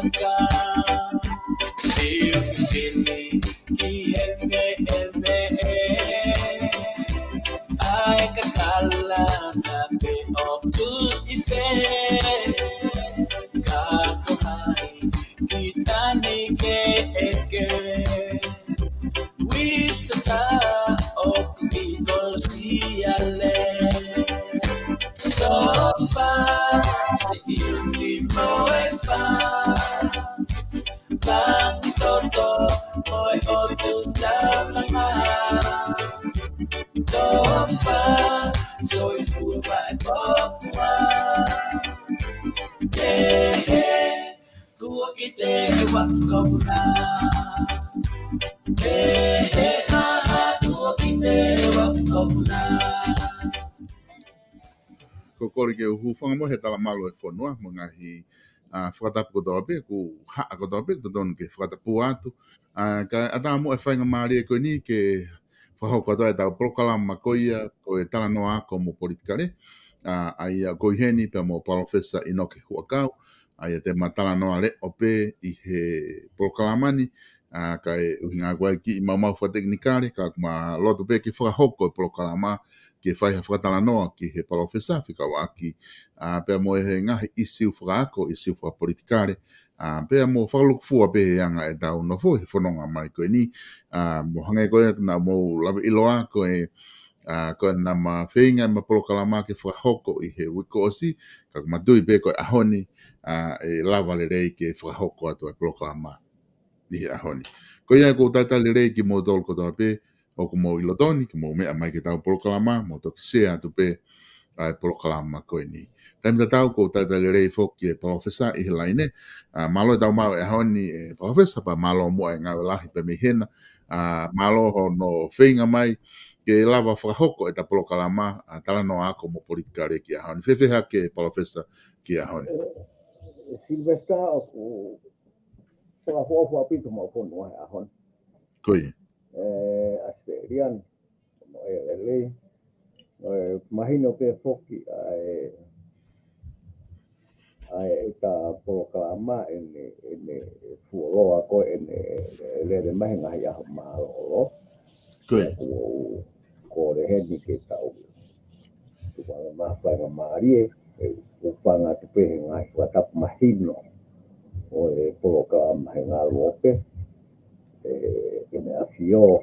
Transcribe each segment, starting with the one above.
ka Sili ay kakala na pe of good effect kakuhay kita ni ke wisata o bigol siyale Sopa si hindi mo fa Lang toto mo'y otudam lang Sopa so'y fumay pokwa Kuwa kite wako na Kuwa kite wako na Kokori ke hufanga mo he tala malo e whanua mo ngahi whakatapu ko tawape ku haa ko tawape to don ke whakatapu atu ka ata mo e whainga maari e koe ni ke whahoko atoa e tau prokalama koia ko e tala noa ako mo politikare ai a koiheni pe mo Professor Inoke Huakau ai te matala noa le ope i he prokalamani ka e uhinga koe ki i mamau whateknikare ka kuma loto pe ki whakahoko e prokalama ke whai ha whakatala noa ki he Professor whika waki pe mo e he ngahi isiu whakaako isiu whakapolitikare pe mo whakaluku fua pe he anga e tau no fo he whanonga mai koe ni mo hangai koe na mo lawe iloa koe ko na ma whenga ma prokalama ke whakahoko i he wiko osi ka kumatui pe koe ahoni e lava le rei ke whakahoko atu e prokalama i he ahoni ko ia ko tata le rei ki mo tol ko tawa pe o ko mo ilotoni ki mo mea mai ke tau prokalama mo toki sea atu pe ai prokalama koe ni taimi tatau ko tata le rei foki e Professor i he laine malo e tau mau e ahoni e Professor pa malo mua e ngau lahi pe mehena malo ho no whenga mai ke lava whakahoko e ta prokalama tala no ako mo politikare ki ahoni whewheha ke Professor ki ahoni Silvestra o whakahoko apito mo whanua e ahoni koe Asterian mo e lei mahino pe foki ai ta proklama ene fuoloa ko ene le mahinga ya malo koe ko le heni ke tau tu ma fa marie o panga te pe ngai wa tap mahino o e proklama nga lope ene afio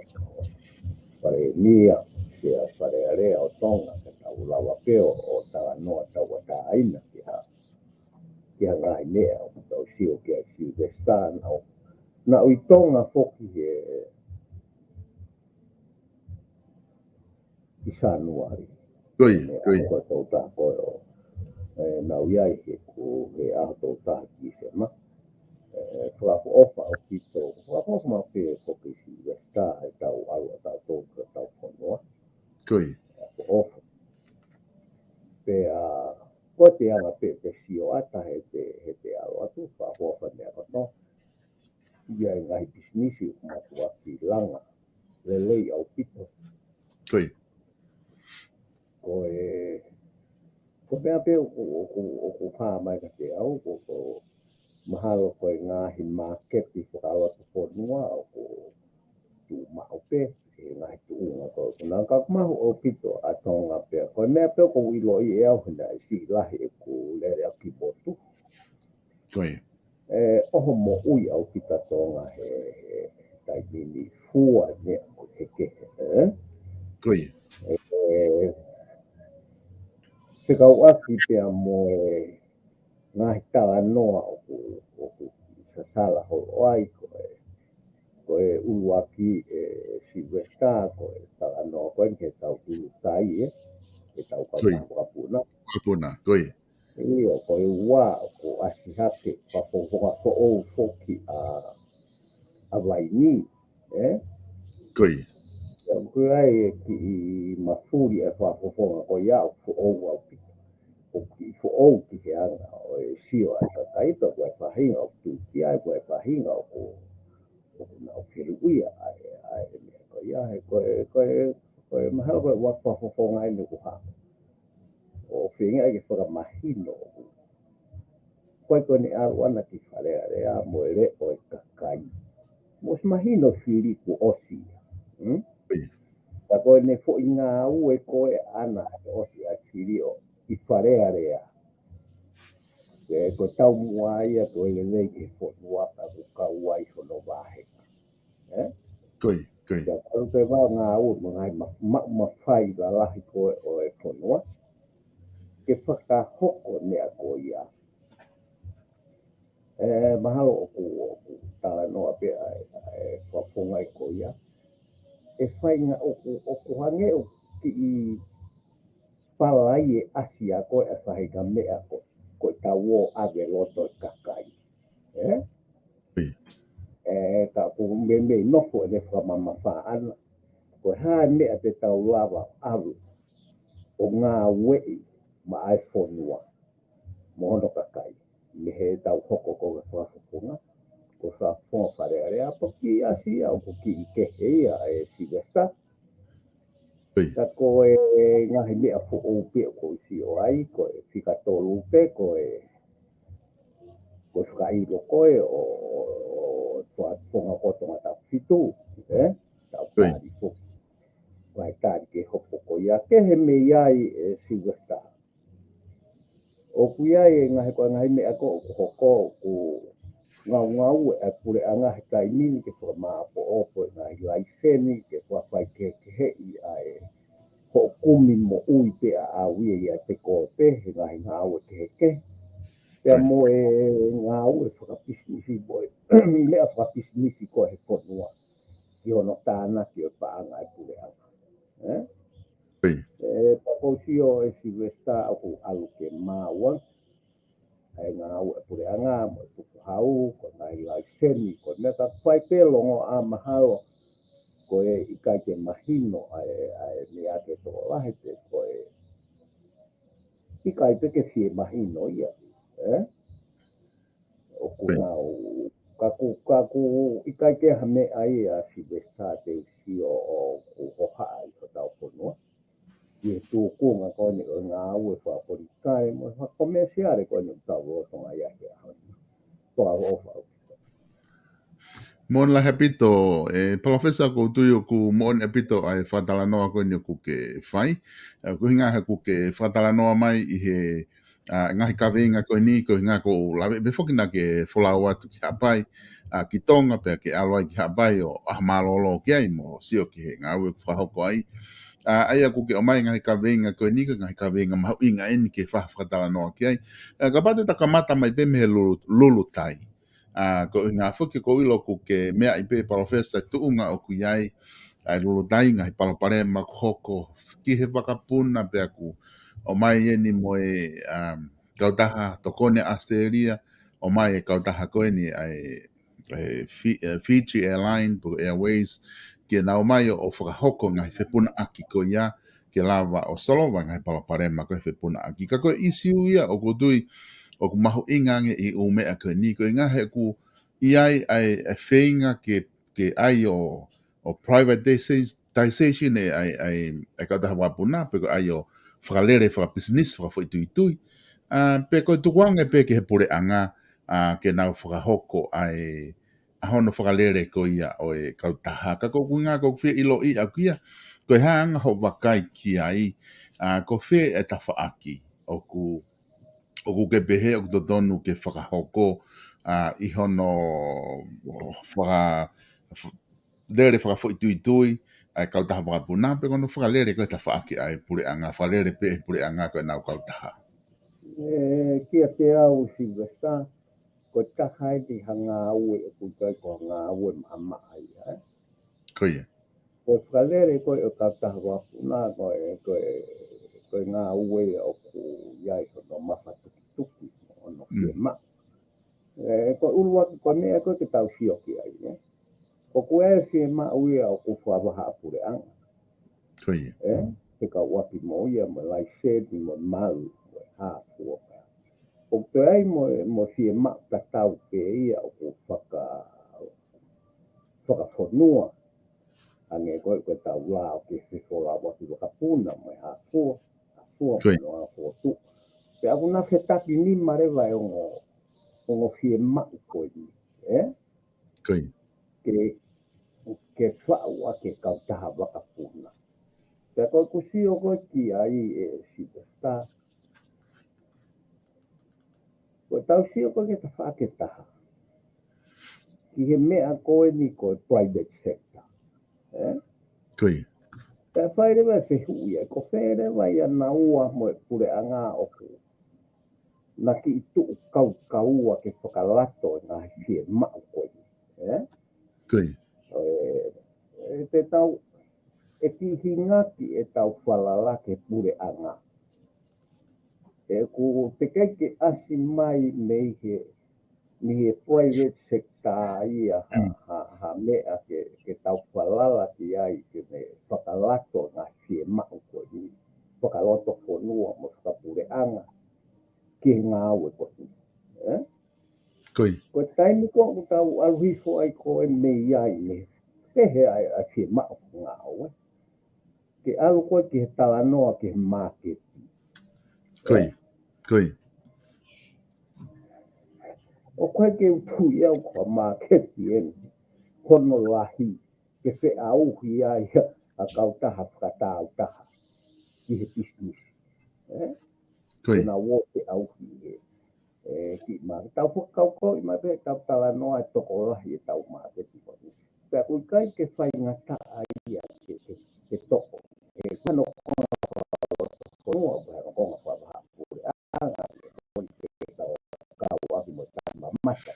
pare mia sia pare area o tonga ke tau lawa peo o tala noa tau ta aina kia ngai mea o tau sio kia Silvestra na ui tonga foki i Sanuari koe ko tau ta koe na ui ai he ko he a tau ta ki se ma whaku ofa o kito whaku ofa ma pe foki Silvestra e tau alu tau tau whanua koe ofa pe ko te anga pe sio ata he te alo atu whaku ofa mea kato ia ngai bisnisi ma tua ki langa le lei au pito koe ko mea pe o pā mai ka te au ko mahalo koe ngahi market i whakalo atu whanua o ko tu mao pe ngahi tu unga ko nā kakmahu o pito a tonga pe koe mea pe ko ilo i au hina i si lahi e ko lere a ki botu koe oho mo ui au kita tonga he tai nini fua ne ko heke koe se kau aki pe mo ngahi tala noa o sa sala ho ai ko uaki Silvestra ko tala noa ko ke tau tulu tai e tau kapuna koe Iyo ko wa ko asihake pa ko o foki a vaini koe ko ai ki mafuri e fa ko ya ko o o ki he anga o sio ata taito ko fa hinga o tu ki ai ko fa hinga o na o ke uia ai ko ya ko maha ko wa fa ngai no ko ha o finga ke fa mahino koe ni aruana ki wharea mo e re o e kakai. Mo se mahino whiri ku osi. Ta koe ne fo i ngā u e koe ana e osi a whiri o i wharea rea. E koe tau mua ia koe le lei e fo nuaka ku kau ai so no wāheka. Koe. Ia karu te wā ngā u mga ma whai la lahi koe o e whanua. Ke whakahoko nea koe ia. Mahalo o ku tala noa pe e whaponga i koe ia. E whainga o ku hange o ki i palai e asia koe e whahinga mea koe tau o ave loto e kakai. Ka ku me nofo e le whamama whaana. Koe hae mea te tau lava aru o ngā wei ma ai whonua. Mohono kakai. Me he tau hoko ko e whaponga. Ko whaponga wharearea po ki asia o ki i kehe ia e Silvester. Ta koe ngahi mea fo o pia ko si o ai, koe whikatolu pe, koe whakairo koe o whaponga kotonga tau whitu, tau tāri fo. Vai tāri ke hopo ko ia, kehe me iai e Silvester. O ku iai e ngahi koe ngahi mea ko hoko ku ngau e pure anga he taimini ke whamaa po opo e ngahi laiseni ke whawhai kehe i ai ho kumi mo ui pe a ui ia te kope he ngahi ngau e keke. Pea mo e ngau e whakapisnisi boi. Mi lea whakapisnisi ko he whanua. Ki hono tāna ki o paanga e pure anga. Pako sio e Silvester aku alu ke maua. Ai ngau e pure anga mo e puku hau ko ngahi laiseni ko mea ka whai pelongo a mahalo. Koe i kai ke mahino ai me ake tō lahe te koe i kai te ke whie mahino ia. O ku ngau kaku i kai ke hame ai a Silvester te usi o ku hoha ai o tau ponua. I tū kunga koe ni o ngā ue whapori kai mo whakomesiare koe ni tau rotonga ia ke ahoni. Toa ofa. Mon la hapito professor ko tu ku mon epito ai fatala no ko ni ku ke fai ku hinga ha ku ke fatala no mai I he ngahi ka venga ko ni ko hinga ko la be fokina ke folawa tu ki hapai ki tonga pe ke aloi ki hapai o amalolo ke ai mo sio ki nga u fa hoko ai ai ku ke o mai ngahi ka venga ko ni ngahi ka venga ma inga en ke fa fatala no ke ai ka pate ta kamata mai be me lulu tai ko ngā whuki ko ilo ku ke mea I pe professor tuunga o ku iai ai lulu tainga I palapare ma hoko ki he whakapuna pe aku o mai ni mo e kautaha tokone Australia o mai e kautaha koe ni ai Fiji Airline po Airways ke nao mai o whakahoko ngai whepuna aki ko ia ke lava o solowa ngai palapare ma koe whepuna aki ka koe isi uia o kutui o ku mahu ingange I o mea ko ni ko inga he ku iai ai whainga ke ai o privatization ai ka taha wapuna pe ko ai o whakalere whakabusiness whakawhaitui pe ko tukuange pe ke he pure anga ke nau whakahoko ai ahono whakalere ko ia o e kautaha ka ko kunga ko whia ilo I au kia ko hanga ho wakai ki ai ko whia e tawhaaki o ku ke pehe o ku tonu ke whakahoko I hono lere whakawhaitui ai kautaha wakapuna pe kono whakalere koe ta whaaki ai pure anga whakalere pe pure anga koe nau kautaha kia te au Silvester ko tahai ti hanga ue o kutai ko hanga ue mama ai koe ko whakalere koe o kautaha wakapuna koe ngā ue o ku iai hono mafa tuki ono ke ma ko urua ko mea ko ke tau sioki ai ko koe se ma ue o ku whawaha apure anga koe te ka wapi mo ia mo lai sedi mo mau mo hāpua o te ai mo si ma ta tau pe ia o ku whakawhanua ange koe tau la o ke whiwhola wapi wakapuna mo hāpua no a fotu pe aku na fetaki ni marewa e ongo o fie ma ko ni Koi. ke whau a ke kautaha waka puna. Te koe kusi o koe ki ai superstar. Koe tau si o koe ke ta whaketaha. Ki he mea koe ni koe private sector. Koi. Te whaere wai whihui e ko whaere wai ana ua mo e pure anga o ku. Na ki i tuu kaua ke whakalato e ngā fie mau koe ni. Koi. Te tau e ki hingati e tau whalala ke pure anga. E ku te keike asi mai nei he private sector ia ha mea ke tau whalala ki ai ke me whakalato ngā fie mau koe ni. Whakaloto whanua mo whakapure anga ki ngā aue koe ni. Koi. Koe taimi ko ku tau aluhifo ai koe me iai ne. Tehe ai a fie mau ngā aue. Ke alu koe ki he talanoa ki he market. Koi. Koi. O koe ke upui au kua market eni. Kono lahi. Ke whe auhi ai a kautaha whakatau taha. Ki he business. Koi. Kena wo te auhi ki maa. Tau whakau koi mai pe tau talanoa e toko lahi e tau market. Pea kui kai ke whai ngata ai ke toko. E kano konua koe konga whapaha pure anga. Koni ke tau kau ahi mo tama mata.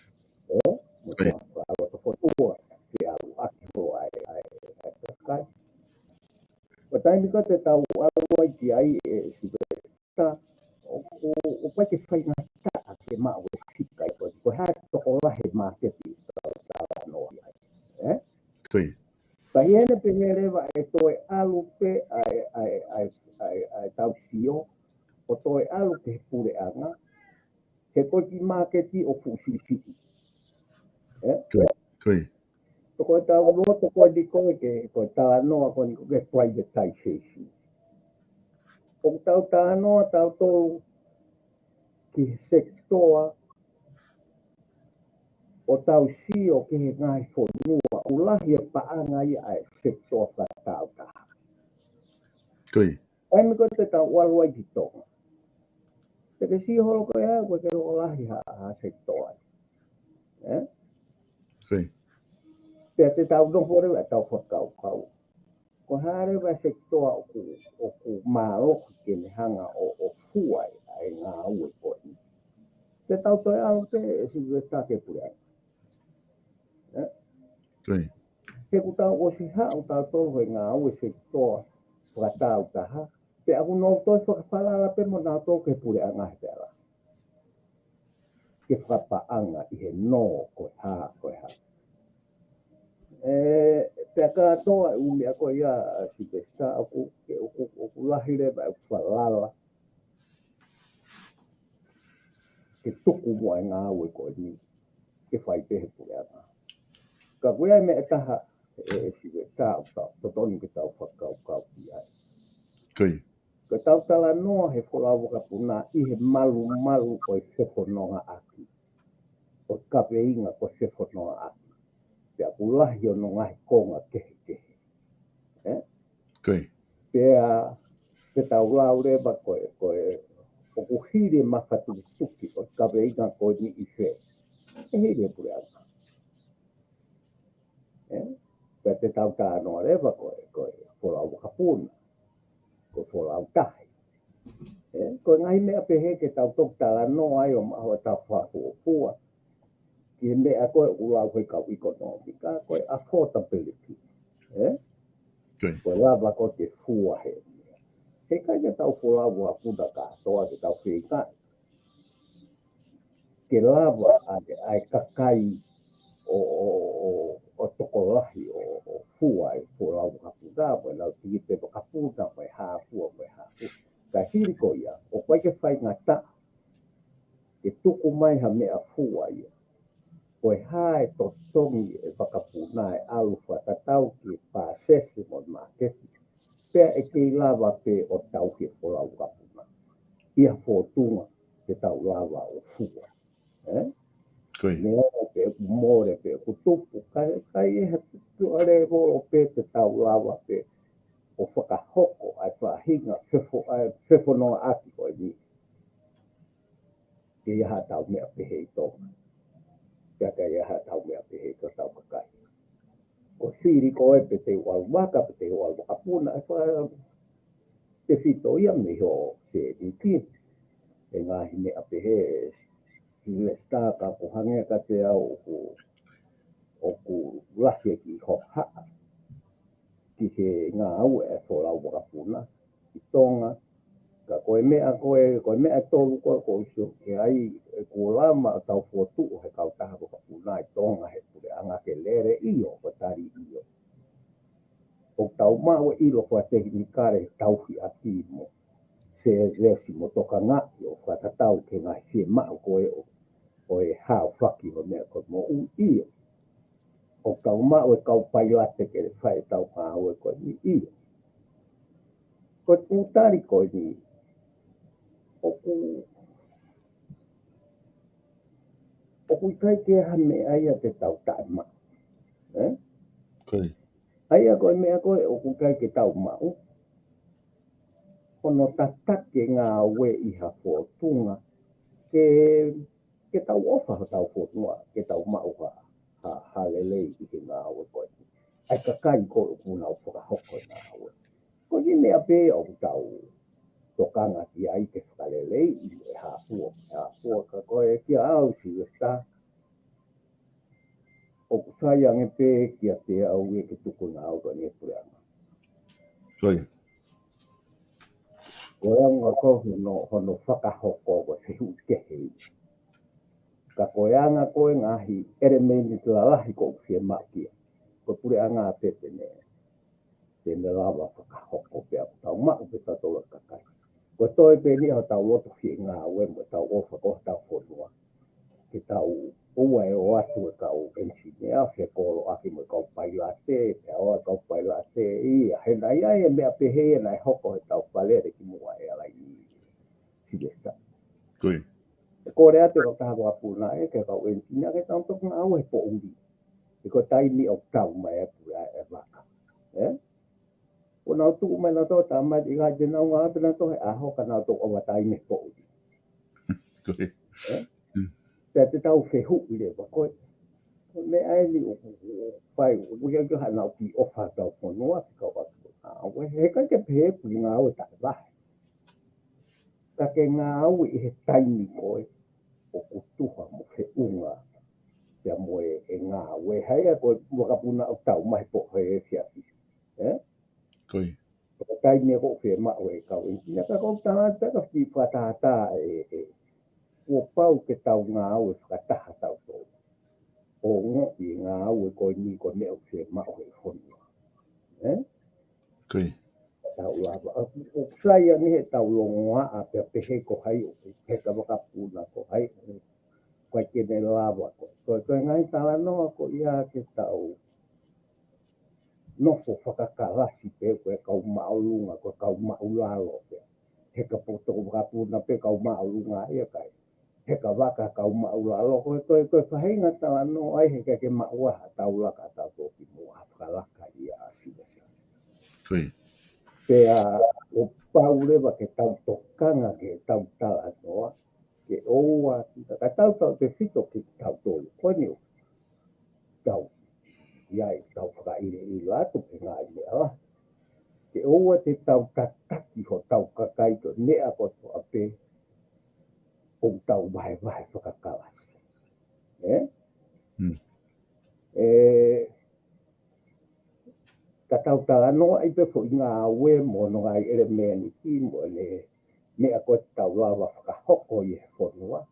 Mo Koi. konga whapaha whapaha ke au aki ho ai kai. O taimi ka te tau alu ai ki ai e superstar. O pai ke whai ngata a ke mao e whikai koe. Koe hae toko lahi market i tau talanoa ai. Koi. Pai ene pe rewa e toe alu pe ai tau sio. O toe alu ke pure anga. He koe ki marketi o fusisi. Koi. Koi. Toko e tau roto koe di koe ke koe talanoa koe ni koe privatization. O tau talanoa tau tolu ki sex store. O tau sio ke he ngai whanua. Ulahi e paanga ia ai sex store whatau taha. Koi. Ai me koe te tau walu ai ki tonga. Te ke si holo koe hea koe ke roo lahi ha sex store. Koi. Te tau noho rewa tau whakau. Ko hare wa sex store o ku maaloki ke ne hanga o fuai ai ngā ue koe. Te tau toi au te si weta ke pure. Koi. Te ku tau o si hao tau tolu he ngā ue sex store whatau taha. Te aku no toi whakawhalala pe mo nā tō ke pure anga he tera. Ke whapaanga i he no koe ha koe ha. Te katoa umea koe ia si pesta aku lahi rewa e whalala. Ke tuku mua e ngā ue koe ni. Ke whai pehe pure anga. Ka koe ai mea taha si pesta totoni ke tau whakau ki ai. Koi. Ka tau tala noa he wholau waka puna i he malu koe sefo noa aki. O kape inga koe sefo noa aki. Te apulahi o no ngahi konga kehe. Koi. Pea te tau lau rewa koe o kuhire mawhatu tuki o kape inga koe ni i whe. E hire pure anga. Pea te tau tā noa rewa koe wholau waka puna. Ko wholau tahi. Ko ngai mea pehe ke tau tok tala noa ai o maho tau whahu o pua. Ki mea koe ulau koe kau ekonomika, koe affordability. Koi. Koe lava koe te fua he. He kai ke tau wholau a puna katoa ke tau whikai. Ke lava ai kakai o tokolahi o fua e wholau a puna. Koe lau tiki te wakapuna koe hāfua koe hāfua. Ka hiri ko ia, o koe ke whai ngata, ke tuku mai ha mea fua ia. Koe hae to tongi e whakapuna e alu whakatau ki pāsesi mo marketi. Pea e kei lava pe o tau ki o lau kapuna. Ia fōtunga te tau lava o fua. Koi. Nea pe more pe kutupu kai tu ale ro pe te tau lawa pe o whakahoko ai whahinga whewho no aki koe ni. Ke iaha tau mea pehe i tōna. Kia ka iaha tau mea pehe i tō tau kakai. Ko siri koe pe te walwaka pe te walwaka puna ai wha te whito ia me ho se ni ki. E ngahi mea pehe sile staka ko hangea ka te au o ku lahi ki ho haa. Ki he ngā au e wholau waka puna. I tonga. Ka koe mea tolu koe iso ke ai ko lama tau fotu he kau taha ko puna I tonga he pule anga ke lere iyo ko tari iyo. O tau mau ilo ko te ni kare tau hi ati mo se resi mo toka ngaki o ka tau ke ngai se mau koe o e hao whaki o mea ko mo u iyo. O tau mau e kau pai late ke le whae tau hao e koe ni iyo. Ko tari koe ni Oku kai ke ha me aia te tau tae ma. Koi. Aia koe mea koe oku kai ke tau mau. Ono tatake ngā ue I ha fōtunga. Ke tau ofa ha tau fōtunga. Ke tau mau ha lelei I ke ngā ue koe. Ai ka kai koe oku nau whakahoko I ngā ue. Ko ni mea pē o tau tokanga ki ai te whakalelei I e hāpua. Hāpua ka koe kia au si westa. O kusayang e pē kia te au e ke tuku ngā au ka ni e pureanga. Koi. Koe anga ko hono whakahoko ko se hu kehei. Ka koe anga koe ngahi ere meni te lalahi ko usia makia. Ko pureanga a pepe ne. Te me lawa whakahoko pe aku tau mau pe tatola kakai. Ko toi pe ni ho tau loto ki ngā ue mo tau ofa ko tau whonua. Ke tau ua e o atu e kau ensinea se kolo aki mo kau pai la te, pe aoa kau pai la te ia. He nai ai e mea pehe e nai hoko he tau palere ki mua e ala I sidesta. Koi. E kore ate o taha wapuna e ke kau ensinea ke tau toku ngā ue po uri. E ko taimi o tau mai e pura e waka. O nau tuku mai na tō tamai I gai te nau ngā pina tō he aho ka nau tō o watai me po uri. Koi. Te tau whehu I le wakoe. Me ai ni o pai o kia kia hanau ki ofa tau whanua ki kau atu. He kai ke pehe pui ngā ue tae wahe. Ka ke ngā ue I he taimi koe o kutuha mo he unga. Pea mo e ngā ue hei a koe wakapuna o tau mai po he e fiasi. Koi. Ka taimi e ko whe mao e kau. Ina ka kau taha taka ki whatata o pau ke tau ngā ue whakataha tau tō. O ngō I ngā ue koe ni ko neo whe mao he whonua. Koi. Tau lava. O kusaya ni he tau longoa a pia pehe ko hai o he ka wakapuna ko hai. Koe kene lava ko. Koe ngai tala noa ko ia ke tau nofo whakakarasi pe koe kau maulunga ko kau maulalo pe. He ka poto wakapuna pe kau maulunga ia kai. He ka waka kau maulalo koe whahinga tala no ai he ke mauaha tau laka tau tōki mua whakalaka ia asidasa. Koi. Pea o paurewa ke tau tokanga ke tau tala noa. Ke oua ka tau te whito ki tau tōlu. Koe ni o tau. Iai tau whakaire I lato pe ngā I mea la. Ke oua te tau tataki ho tau kakai to nea ko to ape. O tau wahe whakakalasi. Ka tau tala noa I pe fo I ngā ue mo no ngai ere mea ni ki mo le mea ko tau lawa whakahoko I he whonua.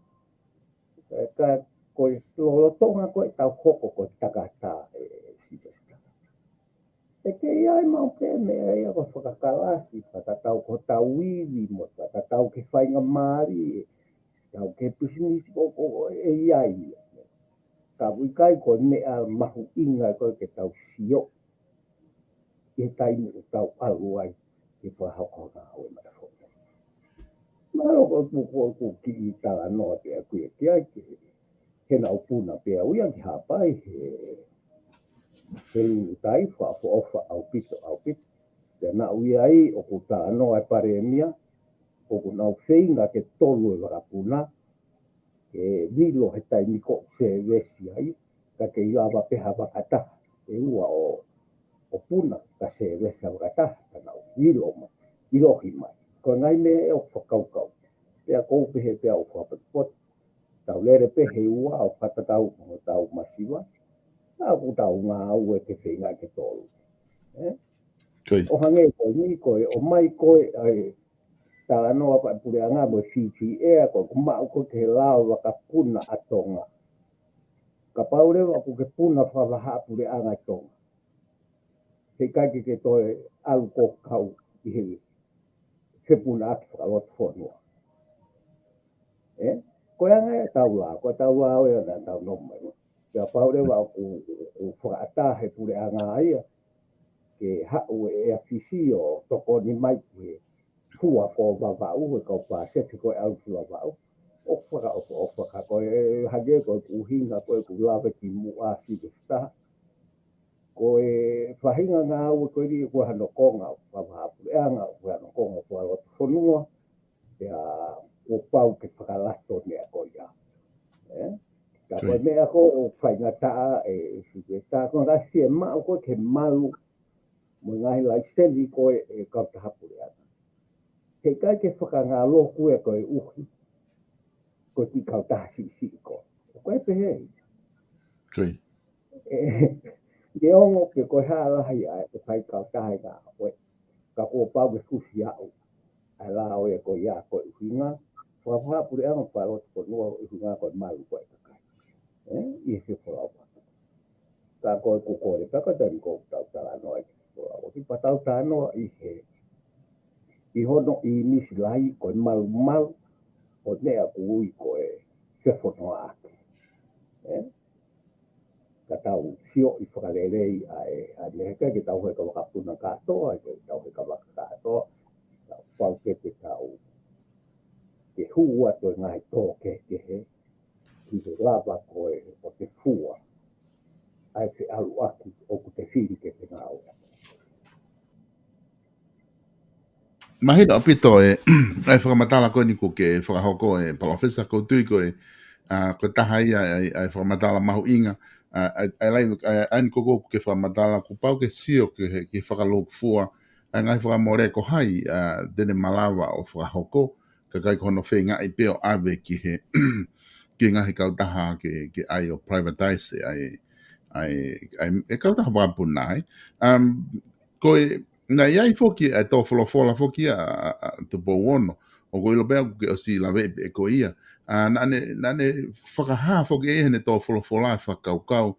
Ka koe lolotonga koe tau hoko koe takata sidesta. E ke iai mau ke mea ia ko whakakalasi. Whakatau ko tau iwi mo whakatau ke whainga maari. Tau ke pisinisi ko e iai. Ka wikai koe mea mahu inga koe ke tau sio. I he taimi o tau aluai. I whahoko ngā oe mai whonua. Maro ko ki I tala noa te a kuia ki ai ke. na upuna pe au yang hapai he tai fa ofa au pito te na ui ai o ku ta no ai paremia o ku na feinga ke tolu e rapuna e vilo he tai niko se vesi ai ka ke ilava pe hava kata e ua o puna ka se vesi hava kata na vilo ma ilo hima ko ngai me o whakaukau pe a kou pehe pe au whapatpot tau lere pehe ua o whatatau o tau masiwa a ku tau ngā au e te whenga ke tolu o hange koe ni koe o mai koe ai ta no pa pure anga mo Fiji e ko ma ko te lao wa ka puna atonga ka paure wa ku ke puna fa wa ha pure anga tonga he ka ke toe al ko kau i he se puna at fa lot fo no ko anga tau la ko tau wa o na tau no mai ka paure wa ku fa ata he pure anga ai ke ha o e afisio to ko ni mai fua fo va u ko pa se ko au fua va o fa ko hage ko ku hinga ko ku lava ki mu a si sta ko fa hinga nga u ko ri ko hano ko nga pa va anga ko hano ko nga ko fo no ya o pau ke fa la to ne ko ya ka ko me ko fa nga ta si sta ko ga si ma ko ke malu mo ngai lai se li ko ka ta ha pure he kai ke whakangalo kue koe uhi, ko ti kautasi ko. Koe pehe. Koe. Ke ongo ke koe haalahi ai te kai kautahi ngā koe. Ka kua pau ke susi au. Ai la oe koe ia koe uhinga. Whapura pure anga whaelot ko nua uhinga koe malu koe kakai. I se whalawa. Ka koe kukore paka tani kou tau tala noa ki whalawa. Ki patau tanoa i he. I hono I nisi lai koe mal o nea kui koe se whono aki. Ka tau sio I whakarerei a neheka ke tau heka wakapuna katoa, ke tau heka wakakatoa, tau pau ke te tau ke hua toi ngai tōke ke he, ki te lava koe o te fua, ai te alu aki o ku te whiri ke te ngāo. Mahina o pito e whakamatala koe ni ko ke whakahoko e palofesa ko tui koe ko taha ia ai whakamatala mahu inga ai lai ai koko ke whakamatala ko pau ke sio ke whakaloku fua ai ngai whakamore ko hai dene malawa o whakahoko ka kai kono whenga I peo ave ki he ki ngahi kautaha ke ai o privatize ai e kautaha wapunai koe na iai foki e tō wholofola foki te pōwono o ko ilo bea ke o si lawe e ko ia nane whakaha foki e hene tō wholofola e whakaukau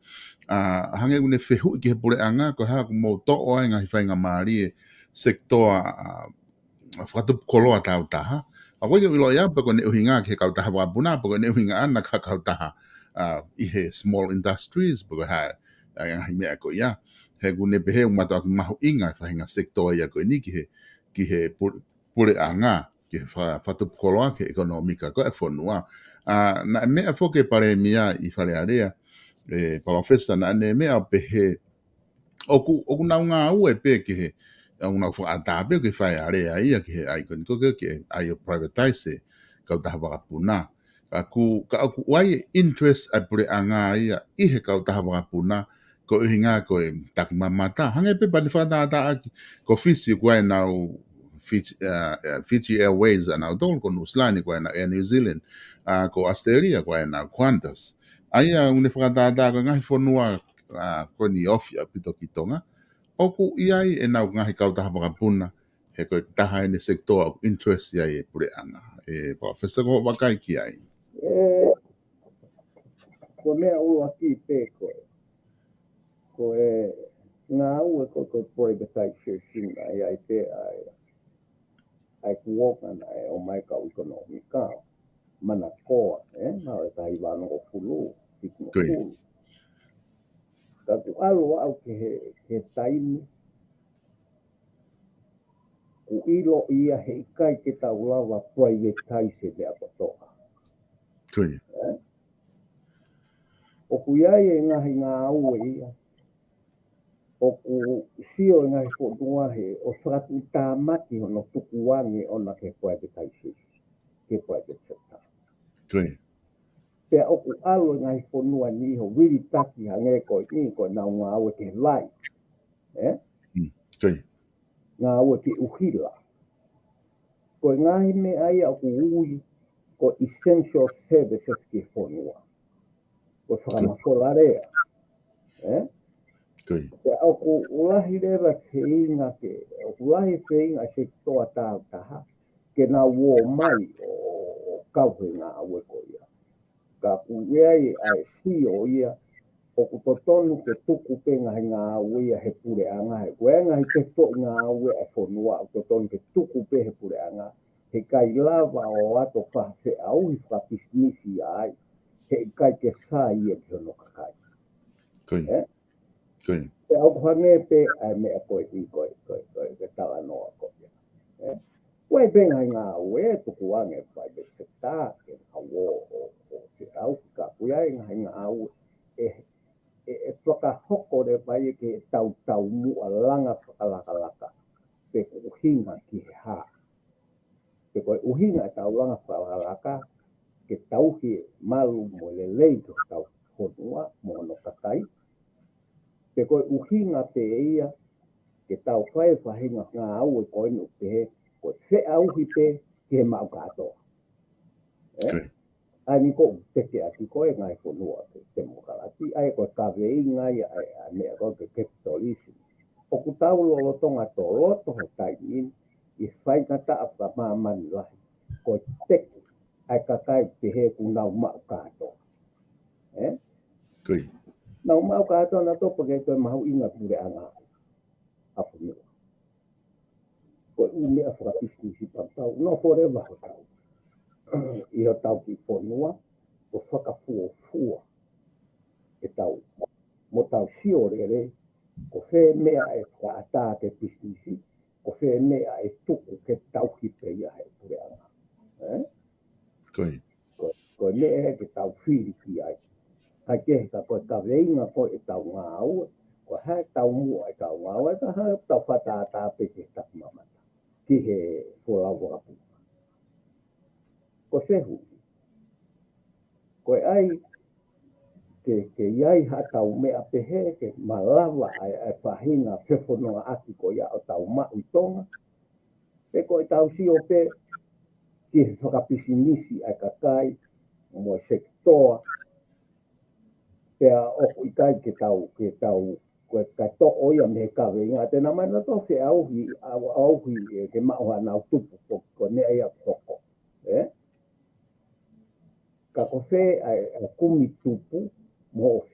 hange une whehu ki he pure anga ko hea ko mō tō ai ngahi whainga maari e sektoa whakatupu koloa tau taha a koe ke ilo ia pa ko ne uhinga ke kautaha wapuna pa ko ne uhinga ana ka kautaha I he small industries pa ko hea ngahi mea ko ia he gune pehe umata ki mahu inga whahinga sektoa ia koe ni ki he pure anga ki he whatupu koloa ke ekonomika ko e whanua. Na mea whoke pare mia I whare area palofesa na ne mea pehe oku naunga au e pe ki he una whaatape ke whae area ia ki he ai koni koke ki ai o privatize kautaha wakapuna. Ka aku wai interest ai pure anga ia I he kautaha wakapuna ko hinga ko tak mamata hange pe bani fata ko fisi ko na Fiji Airways na dol ko nuslani ko na New Zealand ko Australia ko na Qantas aya une fata ko ngai fonua ko ni ofia pito kitonga oku iai e na ngai kauta hapuna he ko taha ne sector interest ia e pure ana professor ko wakai ki ai ko mea o aki pe ko ngā ua ko privatization ai te ai kuoka na o mai ka ekonomika mana koa na o tai wano o fulu ka tu alo au ke taimi ku ilo ia he kai ke tau lawa privatize de apotoa kuia e ngā au ia. O ku sio ngai whonua he o whakatu tā maki hono tukuangi o na ke koe te taisi. Ke koe te seta. Koe. Pea o ku alo ngai whonua ni ho wiri taki ha nge koe ni koe nau ngā au ke lai. Koe. Ngā au ke uhila. Koe ngahi me ai au ku ui ko essential services ke whonua. Ko whakamawholarea. Koe. Te au ku ulahi rewa te inga ke, o ku ulahi te inga se toa tāu taha, ke nā wō mai o kauhe ngā awe ko ia. Ka ku iai ai si o ia, o ku totonu ke tuku pe ngahi ngā awe ia he pure anga, he koe ngahi te to ngā awe e whonua, o totonu ke tuku pe he pure anga, he kai lava o ato whahse au i whapisnisi ai, he kai ke sā ia ki hono kakai. Koe. Koe. Te au kuhange pe ai mea koe i koe ke tala noa koe. Koe pe ngai ngā ue tuku ange pai pe se tā ke hawo o te au ka kuia ngai ngā ue e whakahoko re pai ke tau mua langa whakalaka pe uhinga ki he hā. Pe koe uhinga tau langa whakalaka ke tauhi malu mo le leitu tau honua mo no kakai. Te koe uhinga te ia, ke tau whae whahinga ngā au e koe no te he, koe se auhi pe ke he mau katoa. Ani ko teke ati koe ngai whanua te mokalati, ai koe kawei ngai a mea koe ke capitalism. O ku tau lolo tonga tō loto he taimini, i whai ngata a wha mamani lahi, koe teke ai kakai te he ku nau mau katoa. Koe. Nau mau katoa na topa ke koe mahu inga pure anga a whanua. Koe umea whakapisi si pantau, no forever ho tau. I ho tau ki whanua, ko whakafua e tau. Mo tau sio re, ko whe mea e whaata te pisnisi, ko whe mea e tuku ke tau ki pe ia he pure anga. Koe. Koe mea ke tau whiri ki ai. Ka ke ka koe ka veinga koe e tau ngā au, ko hae tau mua e tau ngā au, e ka hae tau whataata pe ke taku mamata. Ki he wholau wakapu. Ko sehu. Koe ai, ke iai ha tau mea pehe, ke malawa ai whahinga whewhonoa aki ko ia o tau mau tonga. Pe koe tau sio pe, ki he whakapisi nisi ai kakai, mo sektoa, pea oku i kai ke tau, koe ka to oia me kawe inga, te na mana to se auhi ke mauha nau tupu, ko nea ia koko. Ka ko whe ai kumi tupu, mo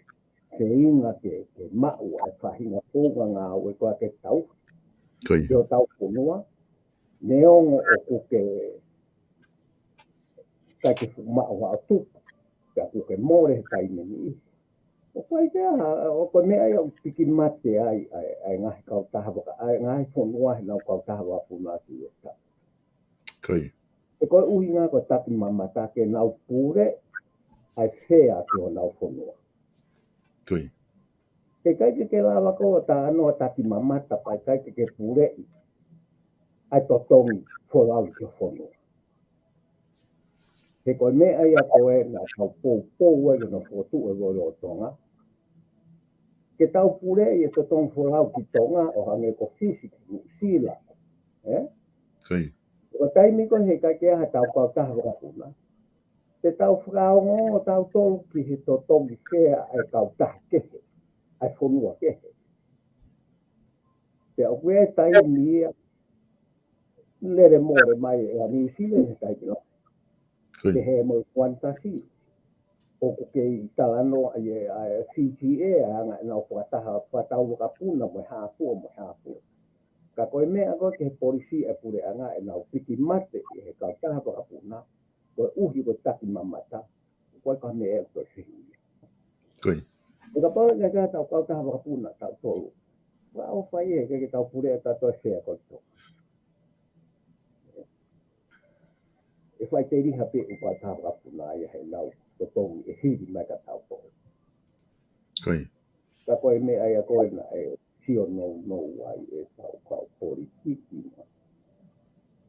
se inga ke mau ai whahinga pōga ngā ue koa ke tau, Koe. ke o tau punua, neongo oku ke kai ke mauha o tupu, ke aku ke more kai meni isi. O koe te aha, o koe mea ia piki mate ai ngahi kau taha waka, ai ngahi whanua he nau kau taha waka punasi e ta. Koe. E koe uhi ngā koe taki mamata ke nau pure, ai whea ki o nau whanua. Koe. Ke kai ke lawa koa ta anoa taki mamata, pai kai ke pure i, ai totongi wholau ki o whanua. Ke koe mea ia koe na kau pou e no whotu e roro o tonga, ke tau pure i e te tong wholau ki tonga o hange ko fisiki, sila. Koe. O taimi ko he kai ke aha tau kau taha wakapuna. Te tau whakaongo o tau tolu ki he to tongi whea ai kau taha kehe, ai whonua kehe. Te au kwe taimi ia, lere more mai e a New Zealand he taimi no. Te Koe. he mo kuantasi. O ke i talano a CTA anga na o whakatau wakapuna mo hāpua. Ka koe mea koe ke he polisi e pure anga e nau piki mate i he kau taha wakapuna. Koe uhi koe taki mamata. Koe ka mea e koe sihi. Koe. E ka pao ke kata kau taha wakapuna tau tolu. Wa o whai e ke tau pure e katoa sea koe to. E whai te riha pe u kau taha wakapuna ia he nau. Ko tongi e hiri mai ka tau tolu. Koi. Ka koe me ai a koe na e tio no ai e tau politiki ma.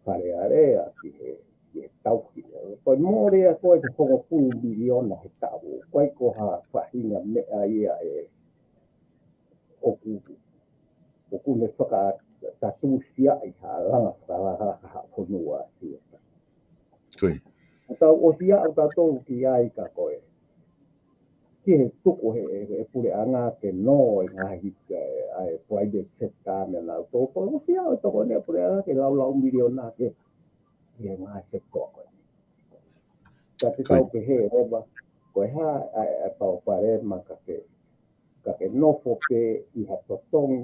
Pare area ki he tau ki. Koe more a koe te whonga pū miliona he tau. Koe ko ha whahinga me ai a e oku me whaka tatu sia i ha langa ha whanua sia. Koi. Tau o sia o tatou ki ai ka koe. Ki he tuku he pure anga ke no i ngā hika ai private sector me nau tō. O sia o toko ne pure anga ke lau miliona ke ngā sector koe. Ka te tau ke he reba, koe ha ai pau pare ma ka ke nofo pe i ha totongi.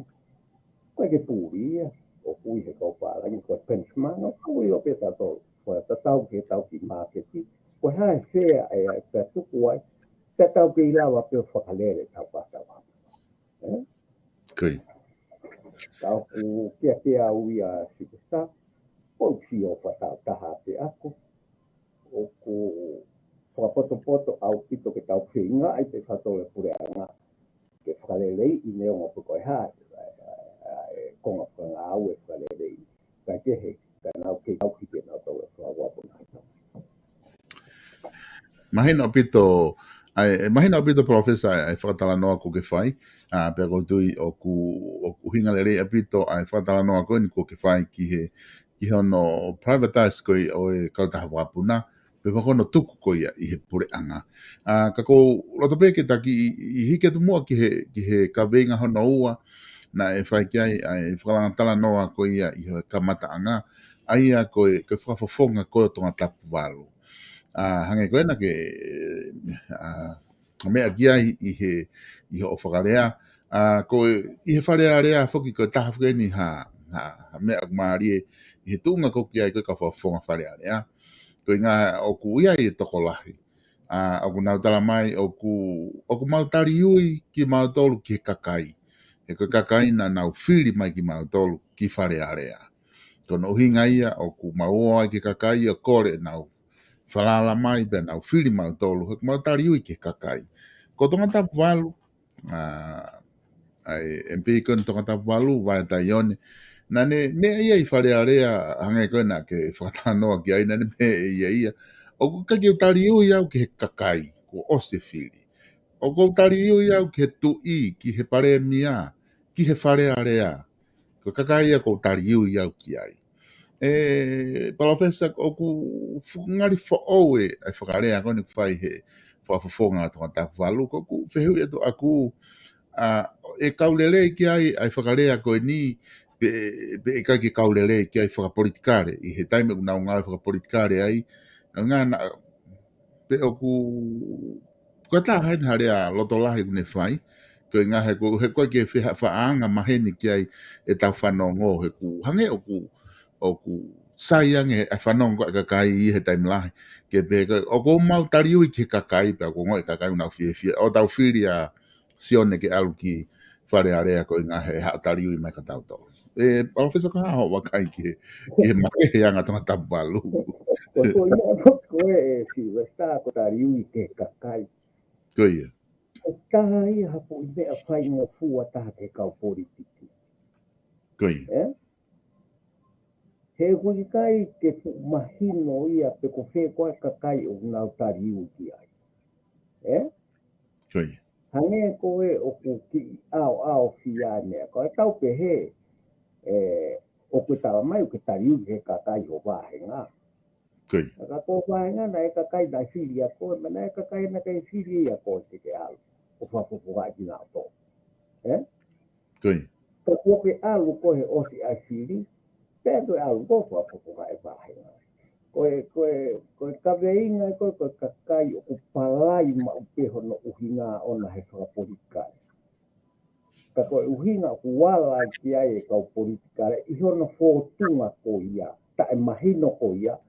Koe ke pūria, o kui he kau pārangi, koe pensimanga, kui o pe tatou. Koe tatau ke tau ki marketi, koe ha e whea ai pe tuku ai, te tau ke ilawa pe o whakalere tau pātawa. Koi. Tau ku kia ui a Superstar, o si o whatau taha te ako, o ku whapoto au pito ke tau whinga ai te whatou e pure anga, ke whakalelei i neonga pukoe haa, konga whanga au e whakalelei, ka kehe, ka nau ke tau ki ke nau tau e whawapuna. Mahina apito professor ai whakatala noa ko ke whai, pia koutui o ku hinga lere apito ai whakatala noa ko ni ko ke whai ki he ono privatize ko o e kautaha wapuna, pe whakono tuku ko ia i he pure anga. Ka ko loto pe ke taki i hike tu mua ki he ka venga hono ua, na e whai ki ai whakalangatala noa ko ia i he kamata anga, ai a ko e whakafofonga ko o tonga tapu walu. Hange koe na ke mea kia i he o whakarea. Ko i he wharea rea whoki ko taha whakeni ha mea kumaarie i he tūnga ko kia i koe ka whawhonga wharea rea. Ko i ngā o ku ia i toko lahi. O ku nautala mai o ku mautari ui ki mautolu ki he kakai. He koe kakai na nau whiri mai ki mautolu ki wharea rea. Ko no hinga ia o ku maua ki kakai o kore nau whalala mai pe nau whiri mautolu, hek mautari ui ke kakai. Ko tonga tapu walu, ai MP kon tonga tapu walu, vai tai one, na ne ia i wharea rea hangai koe na ke whakatanoa ki aina ne me ia. O ku kaki utari ui au ke he kakai, ko ose whiri. O ku utari ui au ke tu i, ki he pare mia, ki he wharea rea. Ko kakai ia ko utari ui au ki ai. Professor o ku ngari fo oe ai whakarea kone whai he whawhawhonga tonga tapu walu ko ku whehui ato aku e kaulele ki ai whakarea koe ni pe e kai ki kaulele ki ai whakapolitikare i he taime unau ngā whakapolitikare ai ngā na pe o ku kata hain harea loto lahi kune whai ko ngā he koe ki e whaanga maheni ki ai e tau whanongo he ku hange o ku sayang e whanongo ka kai i he taim lahi. Ke peka, o ko mau tariui ki kakai, pe o ko ngoi kakai unau fie. O tau whiri a sione ke alu ki whare area ko i ngā he hao tariui mai ka tau tau. Professor ka hao wakai ki he mai he anga tonga tapu walu. Ko ina koe e Silvestar ko tariui ke kakai. Ko ia. Taha ia hapo i mea whai ngā fua taha te kau politiki. Ko ia. He hui kai ke mahino ia pe ko whe koe kakai o ngau tariu ki ai. Koi. Hange koe o ku ki ao fia nea. Koe tau pe he o ku tawa mai o ke tariu ki he kakai o wāhenga. Koi. Ka ko wāhenga na e kakai na whiri a koe, ma na e kakai na kai whiri a koe te ke alu. O whafupukai ki ngā tō. Koi. Ka koe alu koe osi ai whiri, pero algo ko po kai bahe ko kaveinga ko kakai o palai ma pe hono uhinga ona he fa politika ka ko uhinga wala ki ai ka politika I hono fo tunga ko ia ta imagino ko ia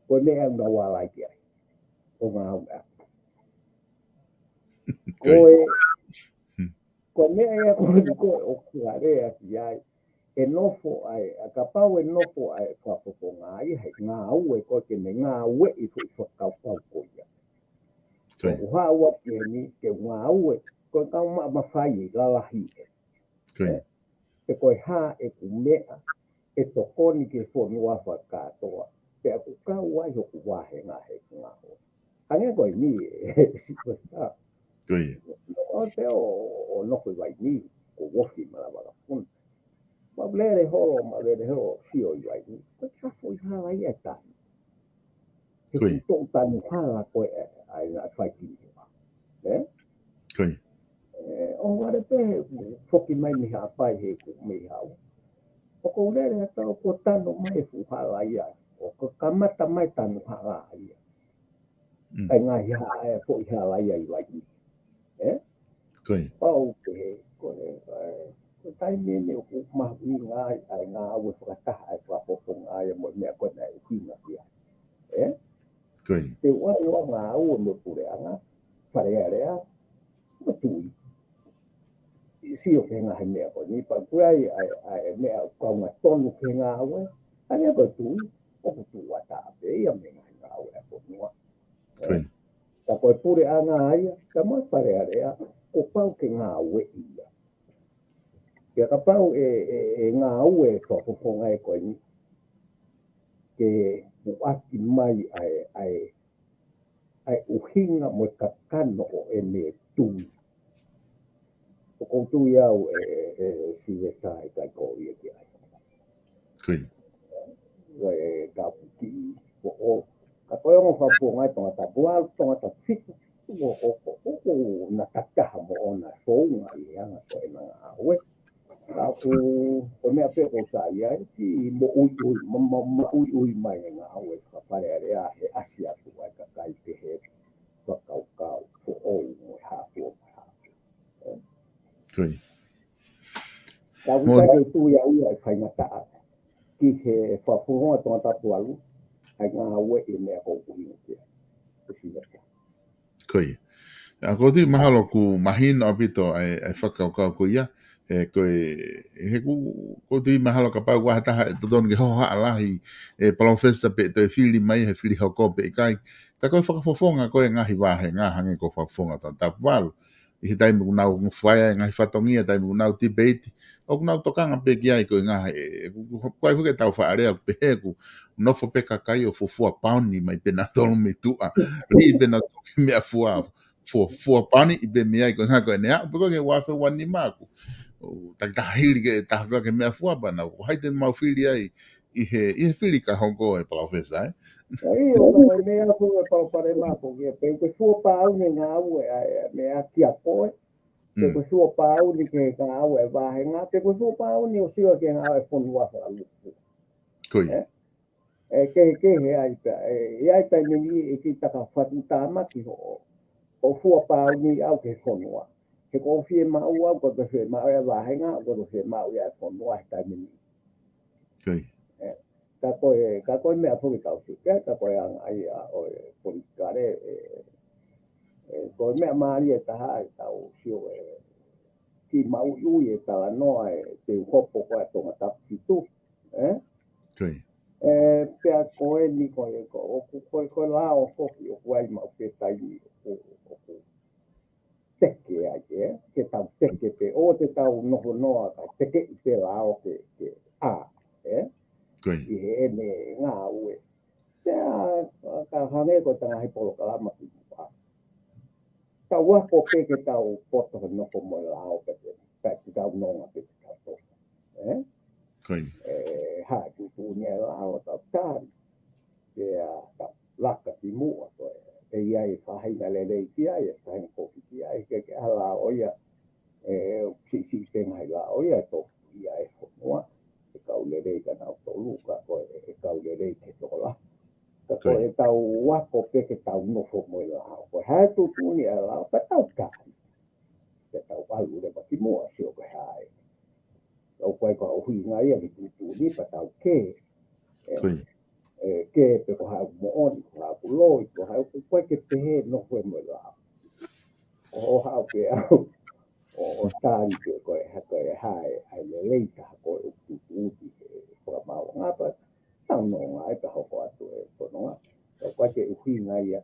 ko ne anga wala ki ai o nga ko ne ia ko o klarea ki ai e nofo ai, a ka pau e nofo ai whapoko ngā i hei ngā ue ko ke ne ngā ue I whakau pau ko ia. Ko hua ua ki he ni ke ngā ue ko ka ma fai la la hi Koi. e ko ha e ku mea e to koni ke fo ni wa fa ka to pe ku ka wa yo ku wa he nga ho ane ko ni si ko sa Koi. o te o no ko vai ni ko wo fi ma la fun ma blere ho si o vai ni ko sa fo ha la ya ta ke ku Koi. to ta ni ha la ko ai na fai ki Koi. o wale pe foki mai mi ha pai he ku mi ha o ko lere ta o ko tano mai fu ha la ia o ko kamata mai tano ha la ia ai nga ia e fo ia la ia i vai Koi. pau ke ko ko tai me ne o ma i nga ai nga o fa ta ai fa fo fo nga ia mo me ko na i ki na ia Koi. te wa nga o no pure anga pare area mo tu si o ke nga he mea ko ni pa kua ai mea ko nga tonu ke nga awe ane ko tu o ko tu wata pe ia me nga awe ko noa Koi. ta ko pure anga ai ka mo pare area ko pau ke nga awe ia ke ka pau e nga awe ko ko nga e ko ni ke u ati mai ai uhinga mo ka kano o e me tu ko tu ia si ve sai ka ko ia ke ai Koi. ka puki o ka koe mo fa po ngai tonga ta bua tonga ta fit o na taka mo ona so ngai anga ko na we ka o me ape ko sa ia ki mo ui mai nga we ka pare area he asia tu ai ka kai te he ka ka o mo ha po Koi. ka uta ke tu ia ai fai na ta ki he fa po ngai tonga ta pualu ai nga we e me ko ui ke Koi. A ko ti mahalo ku mahina apito ai whakau ko ia e koe he ko ti mahalo ka pau wa taha e todon ke ho ha alahi e palofesa pe te fili mai he fili hoko pe kai ka koe whakafofonga koe ngahi wahe ngā hange ko whakafonga ta tapualu i he taimi kunau ngwhaia ngahi whatongia taimi kunau debate o kunau tokanga pe ki ai koe ngahi koe huke tau whaarea pe heku nofo pe kakai o fufua pauni mai pena tolu me tua ri pena tolu mea fua for pani i be mea i ko ngako e nea pako ke wafe wani maku tak ta hili ke ta ko ke mea fua bana ko haite mau fili ai i he fili ka hongo e palofesa ai o ka me a ko e pa pare ma ko ke pe ko fu pa u ni nga u me a ti a ko pe ko fu pa u ni ke ka u e va he nga pe ko fu pa u ni o si o ke nga e fon wa fa lu koi ke he ai pa e ai pa ni e ki ta ka fa ta ma ki o fu pa u ni au ke fon wa ke ko fi ma u au ko ke ma e va he nga ko ke ma u ya fon wa ta ni koi ka koe mea puri tau si ka koe ang ai o puri kare koe mea maari e taha e tau sio ki mau ui e tala noa e te uhopo koe tonga tapu si tu koi pea koe ni koe koe la o foki o kuai mau pe tai o teke ai ke tau teke pe o te tau noho noa ka teke i pe la o ke koi i he ene ngā ue. Pea ka hane ko tanga he polo kalama ki mua. Ta wako pe ke tau poto he noko mo e lao pe te tau nonga pe te tau poto. koi Ha tu tu ni e lao tau tāri. Pea tau laka ki mua koe. E ia e whahinga le rei ki ai, e whahinga koki ki ai, ke ala oia si tenga i la oia e toku ia e whanua. E kau le rei ka nau tolu ka koe e kau le rei ke tola. Ka koe e tau wako pe ke tau nofo mo i lao. Koe hae tu tuni e lao, ka tau kāri. Ke tau alu le pati mua si o koe hae. O koe ka hui ngai a ki tu tuni pa tau ke. koi Ke pe ko hae mo oni, ko hae kuloi, ko hae koe ke pehe nofo mo i lao. O hao pe au. O tāri ke koe hae le leita koe o tu tuni. Koe mau ngapa. Tau no ngai pe hoko atu e kononga. Koe ke uhi ngai a.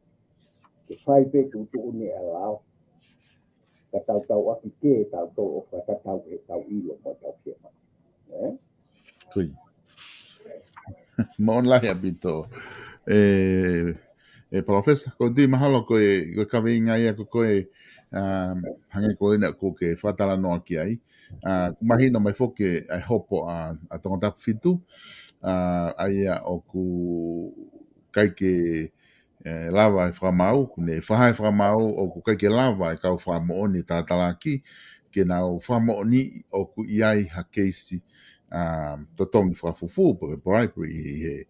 Ke whai pe tu tuni e lao. ka tau aki ke tau o ka tau e tau ilo mo tau ke ma. Kui. Mon la habito. Professor, ko di mahalo ko ka vinga ia ko hange ko ina ko ke fatala no ki ai. Mahino mai foke ai hopo a tonga fitu. Ai o ku kai ke lava e whamau, ne whahai whamau o ku kai ke lava e kau whamao ni tātalaki, ke nau whamao ni o ku iai ha keisi to tongi whafufu, po bribery he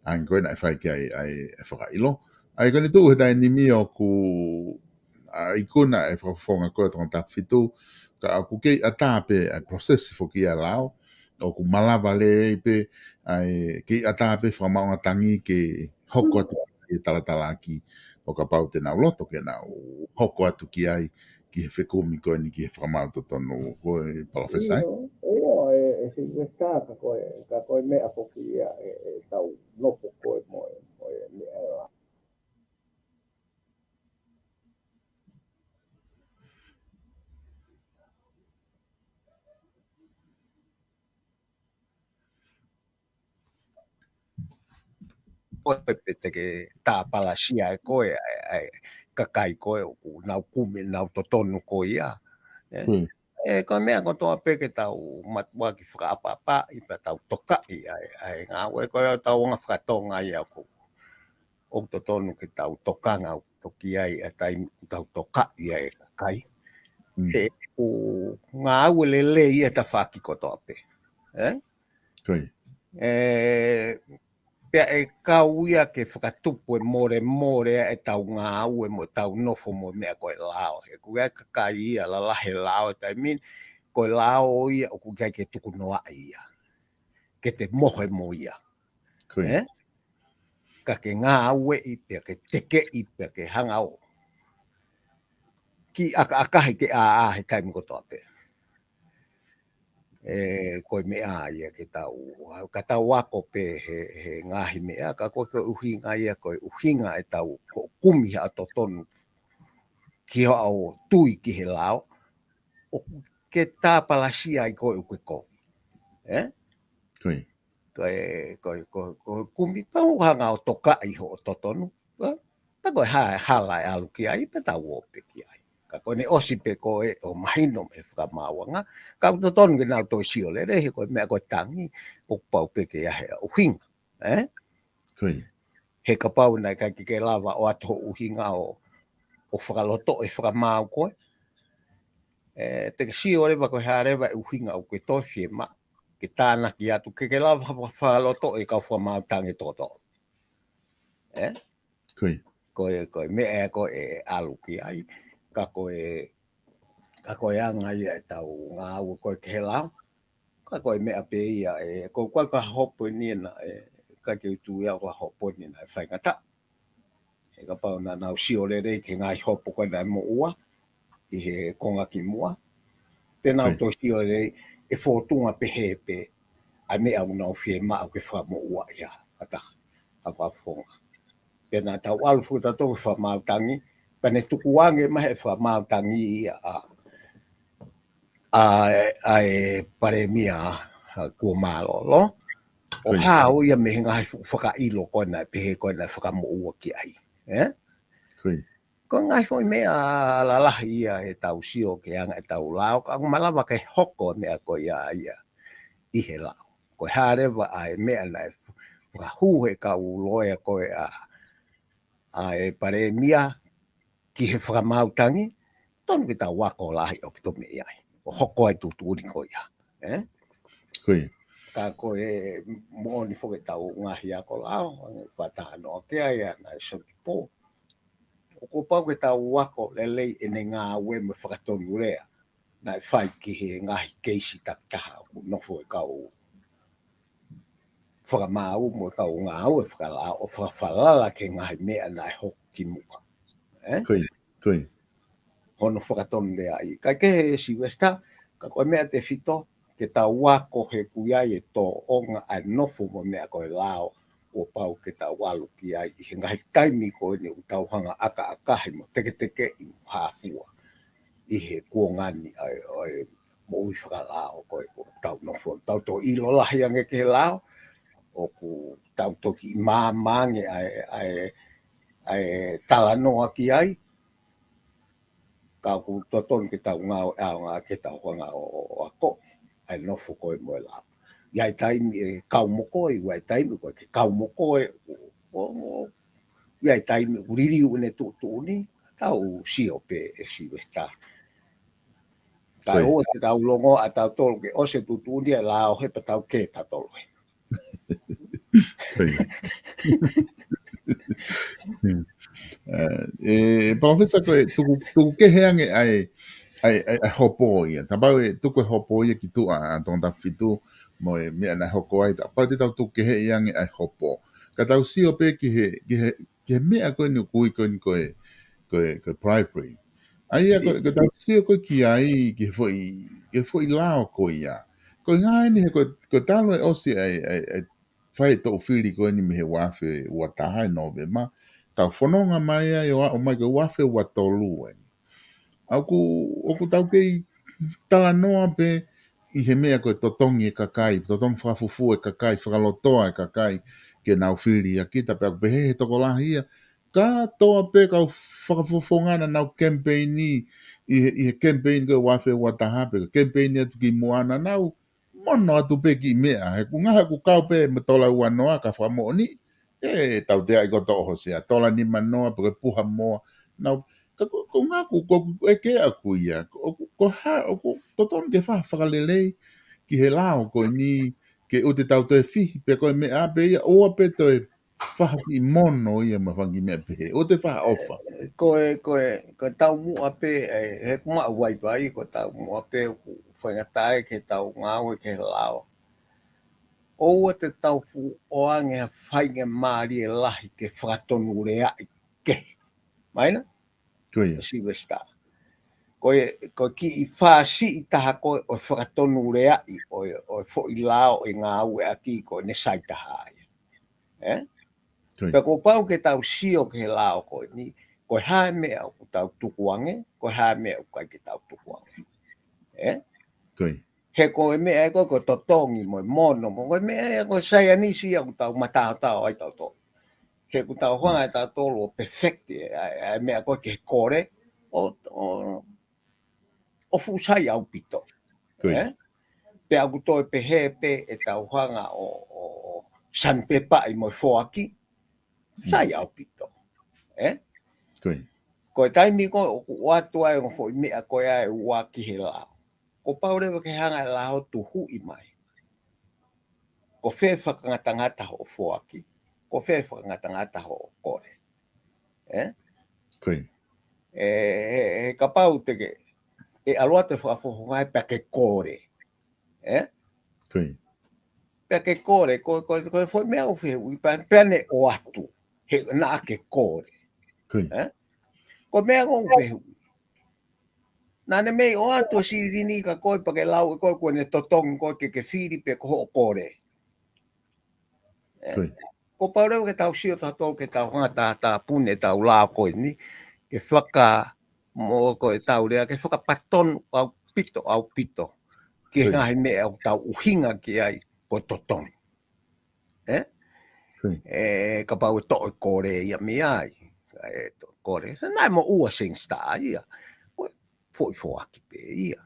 ang koe na e whai ki ai whakailo. Ai kone tu he tai nimi o ku i kuna e whawhonga koe tonga tapitu, ka aku kei atape ai process foki a lao, o ku malawa le pe ai kei atape whamao tangi ke hoko atu e talatalaki o ka pau te nau loto ke nau hoko atu ki ai ki he whekumi koe ni ki he whamau to tonu koe professor. E si westa ka koe mea foki ia e tau nopo koe mo e mea la. Te ke tāpalasia e koe kakai koe o ku nau kumi nau totonu ko ia. Ko mea ko toa peke tau matua ki whakaapapa i pa tau toka i ai ngā ue koe tau ngā whakatonga i au o totonu ki tau toka ngau toki ai a tau toka i ai kakai. He o ngā ue lele i e ta whaki ko toa pe. Pea e kau ia ke whakatupu e more e tau ngā ue mo tau nofo mo mea koe lao. He kuia kakai ia la lahe lao e tai min koe lao ia o kuia ke tuku noa ia. Ke te mohe mo ia. Ka ke ngā ue i pea ke teke i pea ke hangau. Ki akahi ke a he taimi kotoa pea. Koe mea ia ke tau. Ka tau wako pe he ngahi mea. Ka koe ke uhinga ia koe uhinga e tau kumi ha to tonu. Ki ho au tui ki he lao. O ke tāpalasia i koe uke koe. Koe kumi pau hanga o toka i ho to tonu. Pa koe hala e alu ki ai pe tau ope ki ai. Ka koe ne osi pe koe o mahino me whakamawanga. Ka to tonu ke nau toi sio le rehe koe mea koe tangi o pau pe ke ahe uhinga. He ka pau nai kai ke lava o ato uhinga o whakaloto e whakamau koe. Te ke sio rewa koe harewa e uhinga o koe toi fie ma. Ke tāna ki atu ke lava whakaloto e kau whakamau tangi toto. Koe mea koe e alu ki ai. Ka koe anga ia e tau ngā ua koe ke he lao. Ka koe mea pe ia e koe ka hopo ni na ka ke utu ia ka hopo ni na e whaingata. E ka pau na nau sio le rei ke ngai hopo koe nai mo ua i he konga ki mua. Te nau to sio le rei e whotunga pe hepe ai mea unau fie maa ke wha mo ua ia. Ata hapa whonga. Pena tau alfu ta tō wha tangi. Pane tukuange mahe wha mātangi ia a e pare mia kua mālolo. O hao ia me ngahi whakailo koina pehe koina whakamo ua ki ai. Ko ngai fo mea lalahi ia e tau sio ke anga e tau lao. Ka malawa ke hoko mea ko ia i he lao. Ko harewa a e mea nai whakahuhe ka uloea koe a e pare mia ki he whakamautangi, tonu ki tau wako lahi o ki to mea ai. O hoko ai tūturi ko ia. Ka koe mooni whoke tau ngahi ako lao, whatano o kia ia na soki pō. O ko pau ke tau wako lelei e ne ngā ue me whakatonu rea. Na e whai ki he ngahi keisi taktaha o nofo e kau whakamau mo e kau ngā ue whakalao o whakawhalala ke ngahi mea na e hoku ki muka. Hono whakatonu rea i. Kai ke he si westa, ka koe mea te whito, ke tau wako he kuiai e tō onga ai nofo mo mea koe lao, ko pau ke tau walu ki ai, i he ngahi taimi koe ni u tau hanga aka akahi mo teke i mo hāfua. i he kuongani ai mo i whakalao koe tau no fo tau to ilo lahi ange ke lao o ku tau toki māmange ai talanoa ki ai ka ku toton ke tau ngau ngā ke tau whanga o ako ai nofo koe mo lao iai taimi e kau moko i wai taimi koe ke kau moko e iai taimi uriri une tu ni tau sio pe e si westa tai o te tau longo a tau tolu ke o se tutu ni la o he pa tau ke ta tolu Profesa koe tuku ke heange ai hopo ia. Tabau e tuku hopo ia ki tu a tong ta fitu mo e mea na hoko ai. Pau te tau tuku ke heange ai hopo. Ka tau sio pe ki he mea koe ni kui koe primary. Ai a koe tau sio koe ki ai ki foi lao koe ia. Koe ngai ni he koe talo e osi ai whai tō whiri koe ni me he wafe ua tahai no ve ma. Tau whanonga mai ai o mai koe wafe ua tolu ai. Oku tau kei tala noa pe i he mea koe totongi e kakai, totongi whafufu e kakai, whakalotoa e kakai ke nau whiri a kita pe aku pe he toko lahi ia. Ka toa pe kau whakafufongana nau campaigni i he campaign koe wafe ua taha pe campaigni atu ki moana nau mono atu pe ki mea. He ku ngaha ku kau pe me tola ua noa ka whamoni e tau te ai koto oho sea. Tola ni manoa pe puha moa. Nau ko ngaku ko e ke aku ia ko toton ke whakalelei ki he lao ko ni ke o te tau te fihi pe ko me a pe ia o pe to e whaki mono ia ma whangi mea pe o te wha ofa ko tau mua pe he kuma wai pai ko tau mua pe whangatai ke tau ngau ke lao o te tau fu o ange whainga maari e lahi ke whakatonu rea ke maina si westa ko ki i whasi i taha koe o whakatonu rea i o fo i lao e ngā ue aki ko ne sai taha ai pe ko pau ke tau sio ke lao koe ni ko hae mea o tau tukuange ko hae mea o kai ke tau tukuange he ko e mea e ko totongi mo mono mo ko mea e ko sai anisi au tau matao ai tau to he ku tau hanga e tau tolu o perfecti e mea koe ke kore o fusai au pito. Pe aku toi pe he pe e tau hanga o sanpepa i mo foaki, sai au pito. Ko e taimi ko watu ai o fo i mea koe ai uaki he lao. Ko paurewa ke hanga e lao tuhu i mai. Ko whee whakangatangata ho foaki. Ko whee whakangatangata ho kore. E ka pau teke e aloa te whaafohongai pe ke kore. Pe ke kore, ko foi mea uwhi ui pene o atu. He na ke kore. Ko mea uwhi ui. Nā ne mei o atu si rini ka koe pa ke lau e koe koe ne totong koe ke whiri pe ko ho kore. Ko paureu ke tau sio tatou ke tau ngata ta pune tau la koe ni ke whaka mo koe tau rea ke whaka paton au pito ke ngai me au tau uhinga ki ai ko totong ka pau to kore ia me ai to kore nai mo ua sing sta ia foi aki pe ia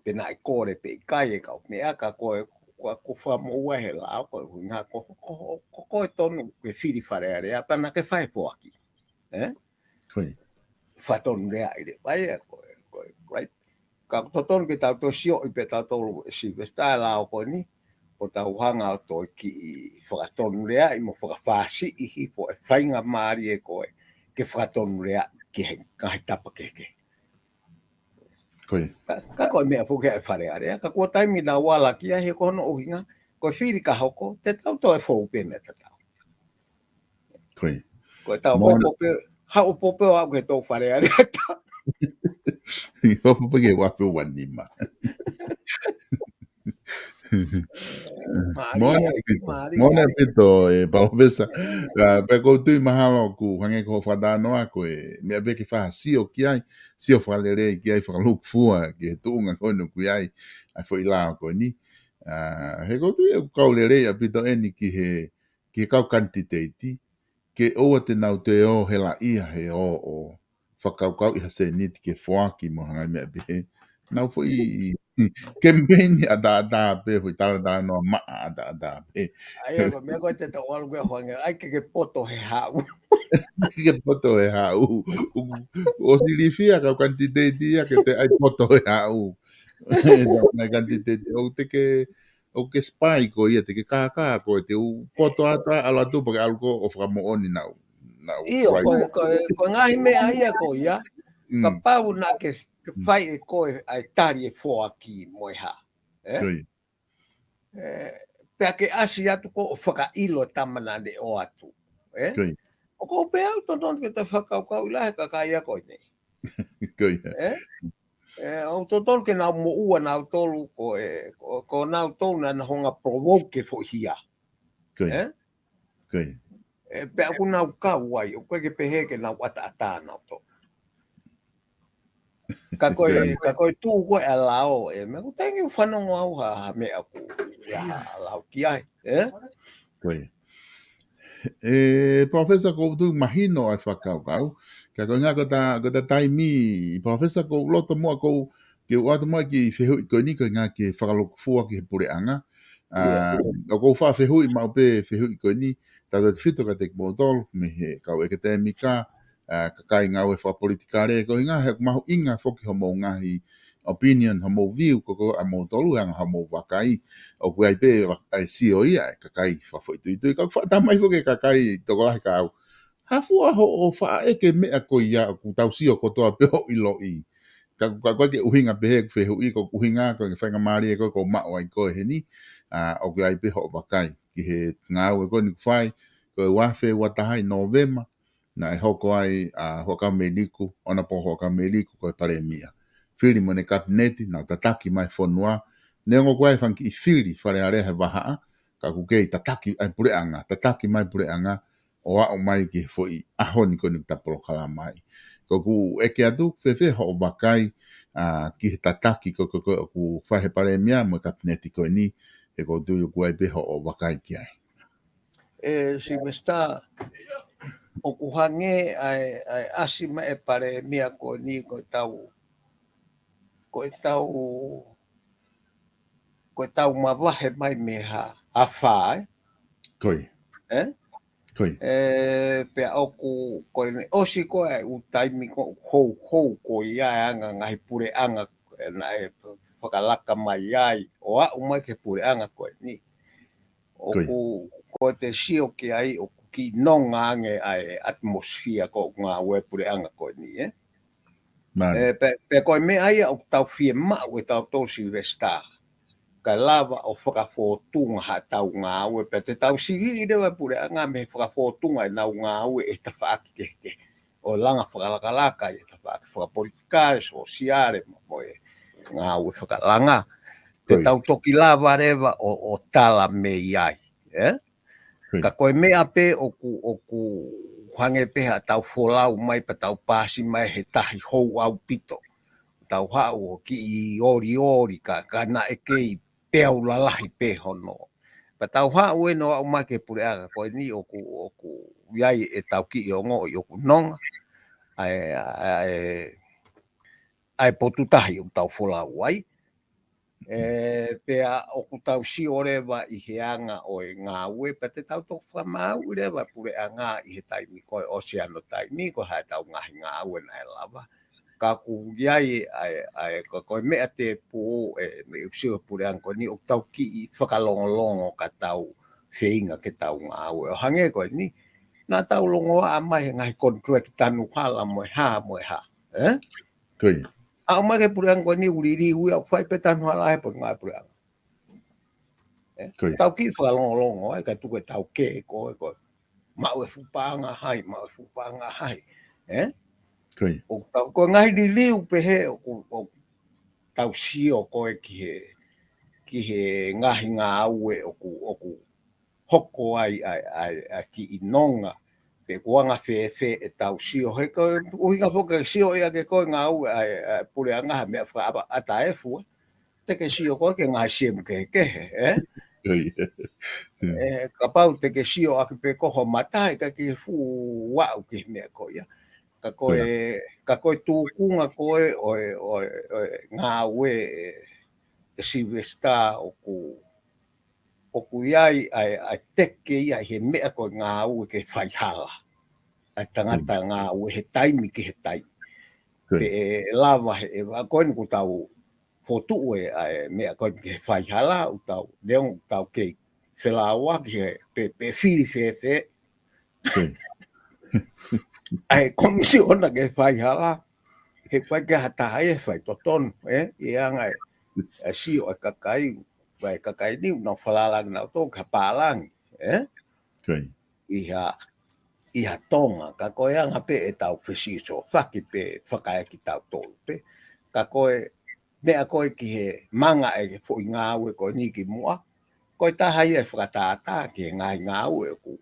pe nai kore pe kai ka me aka koe ko fa mo ua he la ko nga ko tonu ke firi fare area pa na ke fai aki faton rea ide vai ko right ka toton ke tau to sio i pe tau to si vesta la ko ni o tau hanga to ki faton rea i mo fa fasi i fo e fainga mari e ko ke faton rea ke ka tapa ke ka ko me fu ke fare area ka ko taimi na wala ki he ko no uhinga ko firi ka hoko te tau to e fo pe me tau ko tau po ha o pope o ke to fare area Hopo ke wape wanima. Mona pito e Professor pe ko tu mahalo ku hange ko fada no ko e me be ki fa si o ki ai si o fa le ki ai fa lu fua ki tu nga ko no ku ai ai foi lá ko ni he ko tu e ko le a pito eni ki ka quantity ke o te nau te o he la ia he o whakaukau i hase ni ke whoaki mo hangai mea be nau foi campaign ada pe foi tala no ma ada pe Ai ko me ko te to wal ko honga ai ke poto he ha que poto e ha o silifia ka quantity ke te ai poto e ha na quantity o que spy ko ia te ke kaka ko te u poto ata ala tu porque algo o framo oni na io ko ngai me ai ko ia ka pau na ke fai ko ai tari fo aki mo ha pe ke asi atu ko whakailo tamana de o atu o ko pe au ton ke te whakaukau la ka kai ko nei o ton ke na mo ua na tolu ko na tolu na honga provoke fo hia pe aku na ka wai o ke pe he ke na wata ata na to ka ko tu ko alao me ko tengi whanongo au ha me aku ya alao ki ai Professor ko tu mahino ai whakaukau ka ko nga ko ta taimi Professor ko loto mo ko ke wata mo ki fehu ko ni ko nga ke whakaloko fua ki he pure anga o ko wha fehu i mau pe fehu ko ni ta fito ka te mo tol me he ka e ke te mika ka kai ngau e wha politikare ko inga he mahu inga whoki homo ngahi opinion homo view ko a mo tolu hanga homo wakai o ku ai pe ai si o ia ka kai wha whaitu i ka wha tamai whoke ka kai toko lahi ka au ha fua ho o wha e ke mea ko ia ku tau si o kotoa pe ho ilo i ka koe ke uhinga pe he whehu i ko uhinga ko ke whainga maari e ko mao ai ko he ni o ku ai pe ho wakai ki he ngau e ko ni whai ko wafe watahai Novema na e hoko ai a hoka meliku ona po hoka meliku ko pare mia fili mo ne kabineti na tataki mai fonua ne ngo kwai fanki i fili fare are he vaha ka ku ke tataki ai pure anga tataki mai pure anga o a o mai ki foi a honi ko ni tapolo kala mai ko ku e ke atu fe ho bakai ki tataki ko fa he pare mia mo kabineti ko ni e ko tu ku ai pe ho bakai ki ai si me está o kuhange ai asi ma e pare mia ko ni ko tau ma wahe mai me ha a fa koi pe oku ko ne osi ko e u taimi ko ko ia anga ngai pure anga na e whakalaka mai ai o a umai ke pure anga ko ni oku ko te sio ki ai o ki nonga ange ai atmosphere ko ngā ue pure anga ko ni pe ko me ai o tau fie ma o tau tau Silvesta ka lava o whakafotunga ha tau ngā ue pe te tau siri i rewa pure anga me whakafotunga i nau ngā ue e ta whaaki ke o langa whakalakalaka i ta whaaki whakapolitikare so siare mo e ngā ue whakalanga te tau toki lava rewa o tala me iai ka koe mea pe oku hange pe ha tau folau mai pa tau pasi mai he tahi hou au pito tau hau o ki i ori ka na e kei peo lalahi pe hono pa tau hau e no au mai ke pure aga koe ni oku iai e tau ki i ongo i oku nonga ai potutahi o tau folau ai pea o ku tau si orewa i he anga o e ngā ue, pa te tau tō whamau rewa pure a ngā i he taimi koe oceano taimi, ko hae tau ngahi ngā ue na he lava. Ka ku iai koe mea te pō me usio pure anko ni o tau ki i whakalongolongo ka tau wheinga ke tau ngā ue. O hange koe ni, nā tau longo a mai ngahi contract tanu hala moe ha. Koe. A mai ke pure anko ni uriri ui au whai pe tanu hala he por ngai pure anko. Tau ki whakalongolongo, ka tuke tau ke koe. Mau e whupanga hai. Koe. Ko ngai li liu pe he o tau sio koe ki ki he ngahi ngā aue oku hoko ai ki inonga. Pe kuanga fe e tau sio. He ko uhinga foka sio ia ke koe ngā aue pule anga mea wha ata e fua. Te ke sio koe ke ngā siemu ke ka pau te ke sio aki pe koho matai ka ki fu wau ki mea koia. Ka koe tūkunga koe o ngā aue e Silvesta oku iai ai teke ia he mea koe ngā aue ke whaihala. Ai tangata ngā aue he taimi ki he taimi. Pe lava he koe nuku tau fotu mea koe ke whaihala u tau leong tau ke whelawa ki he pe whiri whewhe. Ai komisiona ke whaihala. He koe ke hatahai e whai totonu. I anga sio e kakai. Vai kakai ni no whalalang na tō ka pālangi. Iha tonga. Ka koe anga pe e tau whisi so whaki pe whakai ki tau tōlu pe. Ka koe mea koe ki he manga e fwoi ngā ue koe ni ki mua. Koe tahai e whakatātā ki he ngā ue ku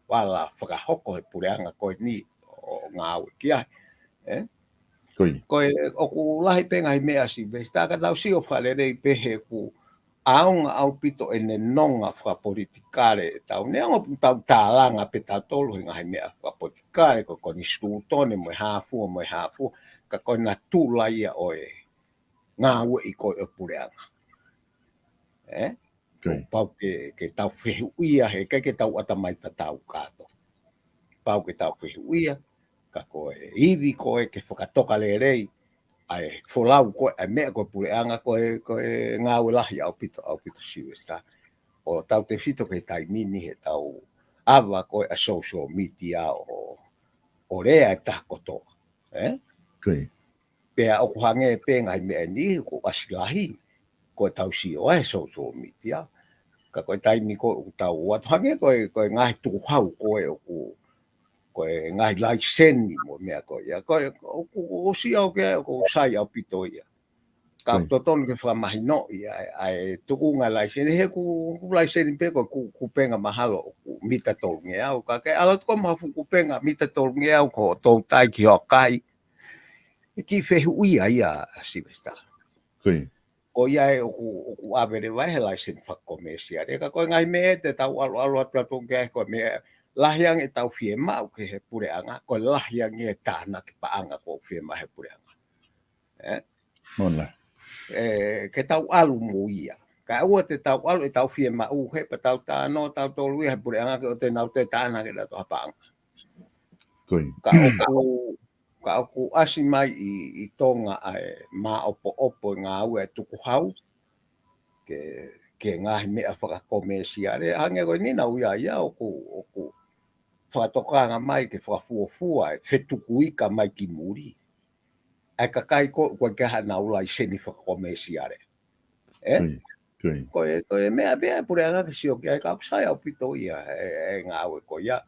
wala whakahoko he pureanga koe ni o ngā ue ki ai. Koe oku lahi penga hi mea si Silvesta ka tau sio whalerei pehe ku aonga au pito e ne nonga whakapolitikare tau neonga tau tālanga pe tau tolu hinga hi mea whakapolitikare ko koni stūtone moe hāfua ka koe na tūla ia oe ngā ue i koe o pureanga. Pau ke tau whehu ia he ke tau atamaita tau kato. Pau ke tau whehu ia ka koe iwi koe ke whakatoka lerei ai folau koe ai mea koe pureanga koe ngā ue lahi au pito Silvesta. O tau te whito ke taimini he tau awa koe a social media o rea e takotoa. Pea oku hange penga i mea ni ko asilahi koe tau sio e social media. Ka koe taimi koe tau watu hange koe ngahi tuhau koe koe ngai laiseni mo mea koe ia koe o si au ke o sai au pito ia ka toton ke whamahino ia ai tuku ngai laiseni he ku laiseni pe koe ku penga mahalo mita tolunge au ka ke ala tuko mafu ku penga mita tolunge au ko tau tai ki hokai ki whehu ia Silvesta ko ia e oku avere vai he laiseni whakomesia ka koe ngai me te tau alo atu ke koe mea lahiang e tau fie mau ke he pureanga, ko lahiang e tāna ke paanga ko fie mau he pureanga. Mona. Ke tau alu mo ia. Ka ua te tau alu e tau fie mau he pa tau tāno, tau tolu he pureanga ke o te nau te tāna ke dato paanga. Ka oku asi mai i tonga ma opo ngā ua e tuku hau. Ke ngahi mea whakakomesia. Hange koe nina uia ia oku whakatokanga mai ke whakafuafua whetuku ika mai ki muri. Ai kakai koe ke hana ulai seni whakakomesia re. Koe mea pureanga ke sio ke ai ka upsai au pito ia ngā ue koe ia.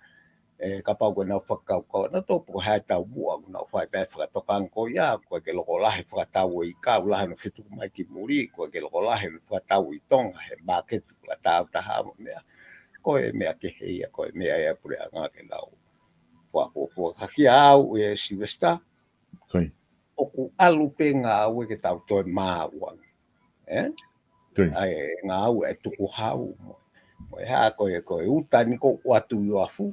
Ka pau koe nau whakaukau na tōpu ko hai tau mua nau whai pēr whakatokanga koe ia. Koe ke loko lahe whakatau i ka ulahe no whetuku mai ki muri. Koe ke loko lahe no whakatau i tonga he māketu whakatau taha mo mea. Koe mea ke heia, koe mea ea pureanga ke nau. Whakua kakia au e Silvesta. Oku alu pe ngā ue ke tau toi māuang. Ai ngā ue e tuku hau. Moe haa koe utani ko watu i oafu.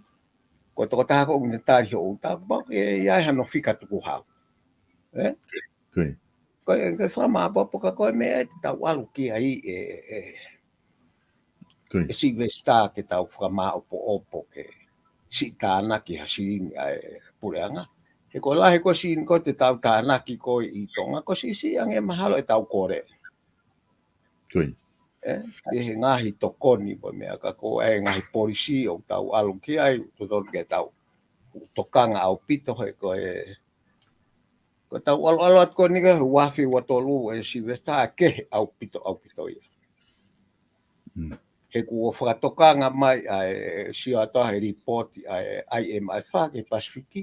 Koe toko taha ko ngā tāri ho utau. E iai hano whika tuku hau. Koe whamāpopo ka koe mea te tau alu ki ai e Silvesta ke tau whakamā opo ke si tānaki hasini pureanga. He koe lahe koe sin koe te tau tānaki koe i tonga, koe si ange mahalo e tau kore. He ngahi tokoni koe mea ka koe ngahi polisi o tau alu ki ai, tuton ke tau tokanga au pito he koe tau alu at koe nika wafi watolu e Silvesta ke au pito ia. He kua whakatokanga mai si atoa he ripoti IMF ke Pasifiki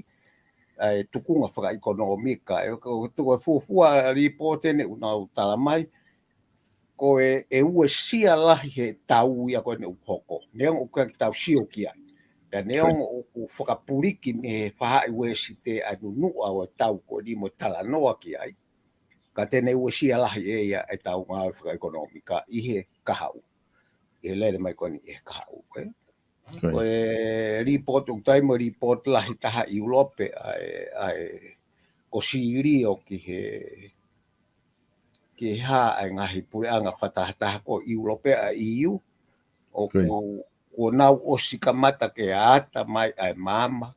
tukunga whakaekonomika. Tuku fuafua ripoti ne unau tala mai ko e ue sia lahi he tau ia ko ne hoko neong o ka tau sio kia ta neong o whakapuriki me he whahai ue si te anu nua o tau ko ni mo tala noa ki ai ka tene ue sia lahi e ia e tau ngā whakaekonomika i he kahau e lere mai ko ni e kahau ko e report o taimo report lahi taha i ulope ai ko siri o ki ha ai ngahi pureanga whatahataha ko i Urope a EU o ko nau o sikamata ke ata mai ai mama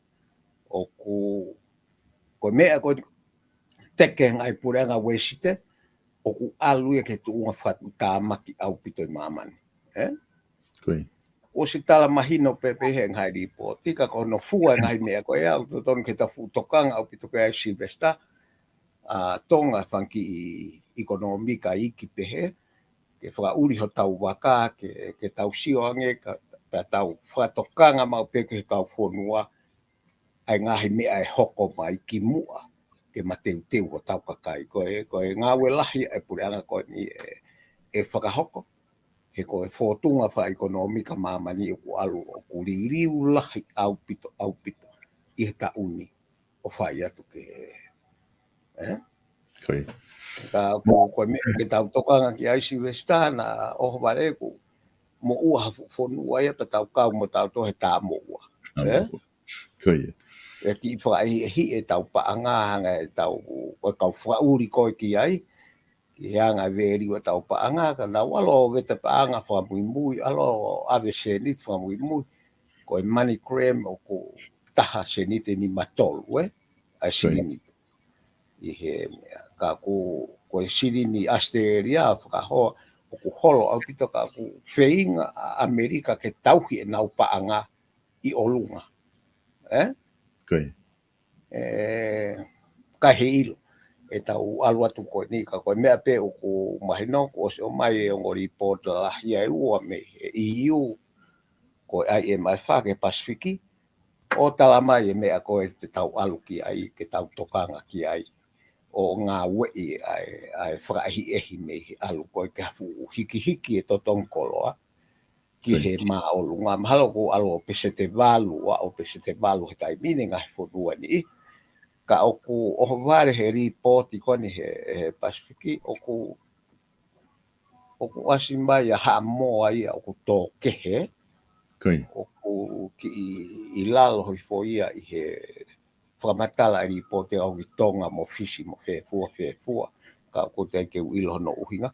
o ko mea ko teke ngai pureanga wesite o ku alu e ke tuunga whatu tāmaki au pito i mamani. O si tala mahino pepe he ngai ripo tika ko no fua ngai mea ko e au ton ke ta fu tokanga au pito ke ai Silvesta tonga whanki ekonomika iki pehe, ke whakauri ho tau waka, ke tau sioange, ka tau whatokanga mau peke tau whonua, ai ngahi mea e hoko mai ki mua, ke mateu teu o tau kakai. Ko e ngāwe lahi e pureanga ko ni e whakahoko, he ko e whotunga wha ekonomika mamani o ku alu o ku ririu lahi au pito, i he ta uni o whai atu ke ka ko me ke tau tokanga ki ai Silvesta na o vale ku mo ua fonua ia tau kau mo tau to he ta mo ua e ki fa hi e tau paanga hanga e tau o kau fa uri ko ki ai ki hanga veri o tau paanga ka na walo vete paanga fa mui alo ave senit fa mui ko e money cream o ko taha senit ni matol ai sinini i he ka ko e siri ni Australia whakahoa o ku holo au pito ka ku wheinga Amerika ke tauhi e nau paanga i olunga. Ka he ilo e tau aluatu ko ni ka koe mea pe o ku mahino ko se o mai e ongo report la hia e ua me EU ko ai e mai whake Pasifiki o tala mai e mea ko e te tau aluki ai ke tau tokanga ki ai o ngā wei ai whakahi ehi me he alu koe ke hafu hiki e totong koloa ki he maolu ngā mahalo ko alu o pese te walu o pese te walu he tai mine ngā he whodua ni ka o ku o ware he report i koni he Pasifiki o ku asimbai a haa moa ia o ku tō kehe o ku ki i lalo hoi fo ia i he whamatala i pote au ki tonga mo fisi mo whefua ka ko te ke uilo no uhinga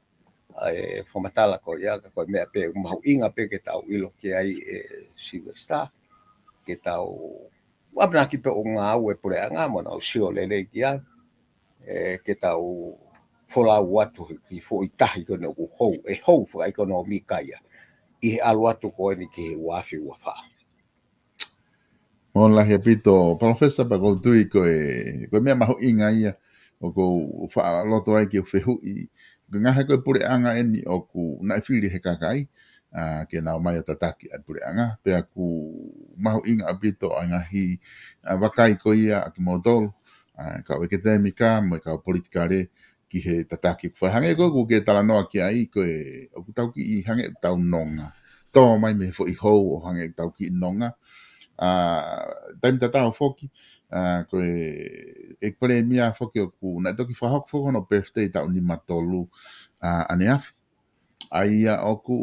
e whamatala ko ia ka koe mea pe mahu inga pe ke tau ilo ki ai Silvesta ke tau wapna ki pe o ngā ue pure anga mo na o sio lele ki ai ke tau wholau watu ki fo i tahi kono ku hou e hou wha ekonomika ia i he alu atu koe ni ki he wafi wafa. O la he pito professor pa ko tui ko mea mahu inga ia o ko fa loto ai ki fehu i nga ha ko pure anga eni o ku na fili he kakai ke na mai tataki a pure anga pe aku mahu inga pito anga hi wakai ko ia ki modol ka we ke temika mo ka politikare ki he tataki fa hange ko ke tala no ki ai ko o ku tau ki hange tau nonga to mai me fo i ho o hange tau ki nonga taim tata o foki ko e premia foki o ku na toki fa hok foko no birthday ta ni matolu ane afi ai o ku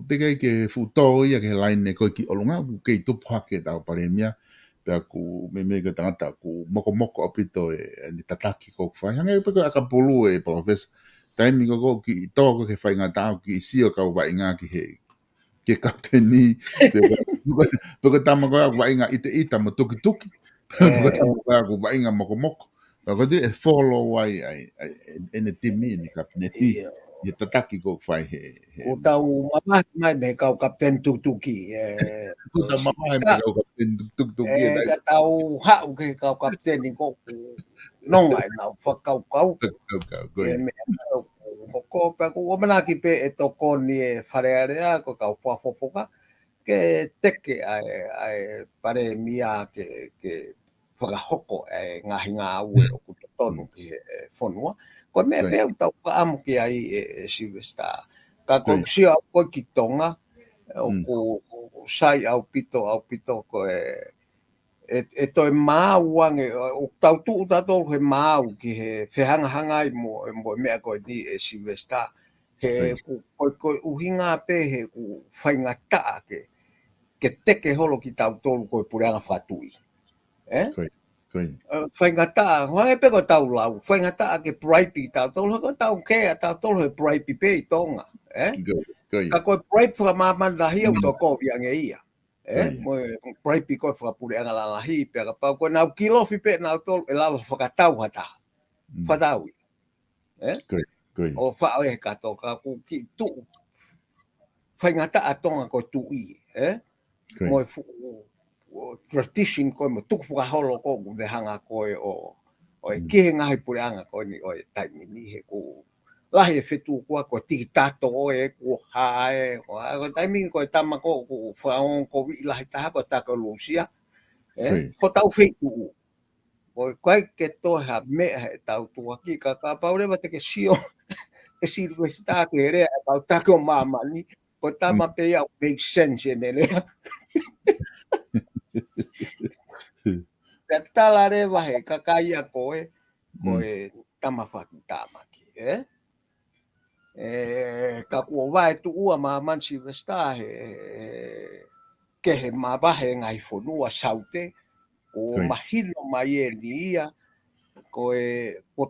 te ke fu to ia ke line ko ki olunga ke tu phake ta premia pe ku me ke tangata ku moko opito ni tataki ko fa hanga pe ko akapulu e professor taim ko ki to ko ke fa ngata ki si o ka wa inga ki he ke kapteni porque tamo ko wa inga ita mo tuki porque tamo ko wa inga moko ko de follow ai en timi ni kapteni ni tataki ko fai he o tau mai me ka kapten tuki ko ta mama me ka kapten tuki ka tau ha ke ka kapten ni ko non ai na fa kau ko pa ko mana ki pe e toko ni e wharearea ko kau whafofoka ke teke ai pare mia ke whakahoko e ngahi ngā ue o ku tonu ki whonua. Ko me pe tau ka amu ki ai Silvesta Ka ko sia ko ki tonga o ko sai au pito ko e toi mau wange o tau tu tato he mau ki he whehanga hanga i mo mea koe di e Silvesta he ko uhinga pe he ku whainga taa ke teke holo ki tau tolu koe pureanga whatui. Whainga taa, hange pe ko tau lau, whainga taa ke praipi tau tolu, ko tau kea tau tolu he praipi pe i tonga. Ka koe praipi whamamanda hi au toko viange ia. Mo praipi koe whakapureanga lalahi pe ka pau koe nau kilofi pe nau tolu e lava whakatau hata. Whataui. O whao e kato ka ku ki tu whainga taa tonga koe tu i. Mo tradition koe mo tuku whakaholo ko ku de hanga koe o e kihe ngahi pureanga koe ni o e taimini he ku lahi e whetu kua koe tiki tato o e ku hae o taimini koe tama ko ku whaon ko vi lahi taha koe tako lusia ko tau whetu koe ke toha mea he tau tua ki ka paurewa te ke sio e siru e sita ke rea e tau tako mamani ko tama pe ia make sense e nelea tala rewa he kakaia koe tama whatu tamaki ka kua wae tu ua ma mansi vesta ke he mawahe ngai whonua saute o mahino mai e ni ia ko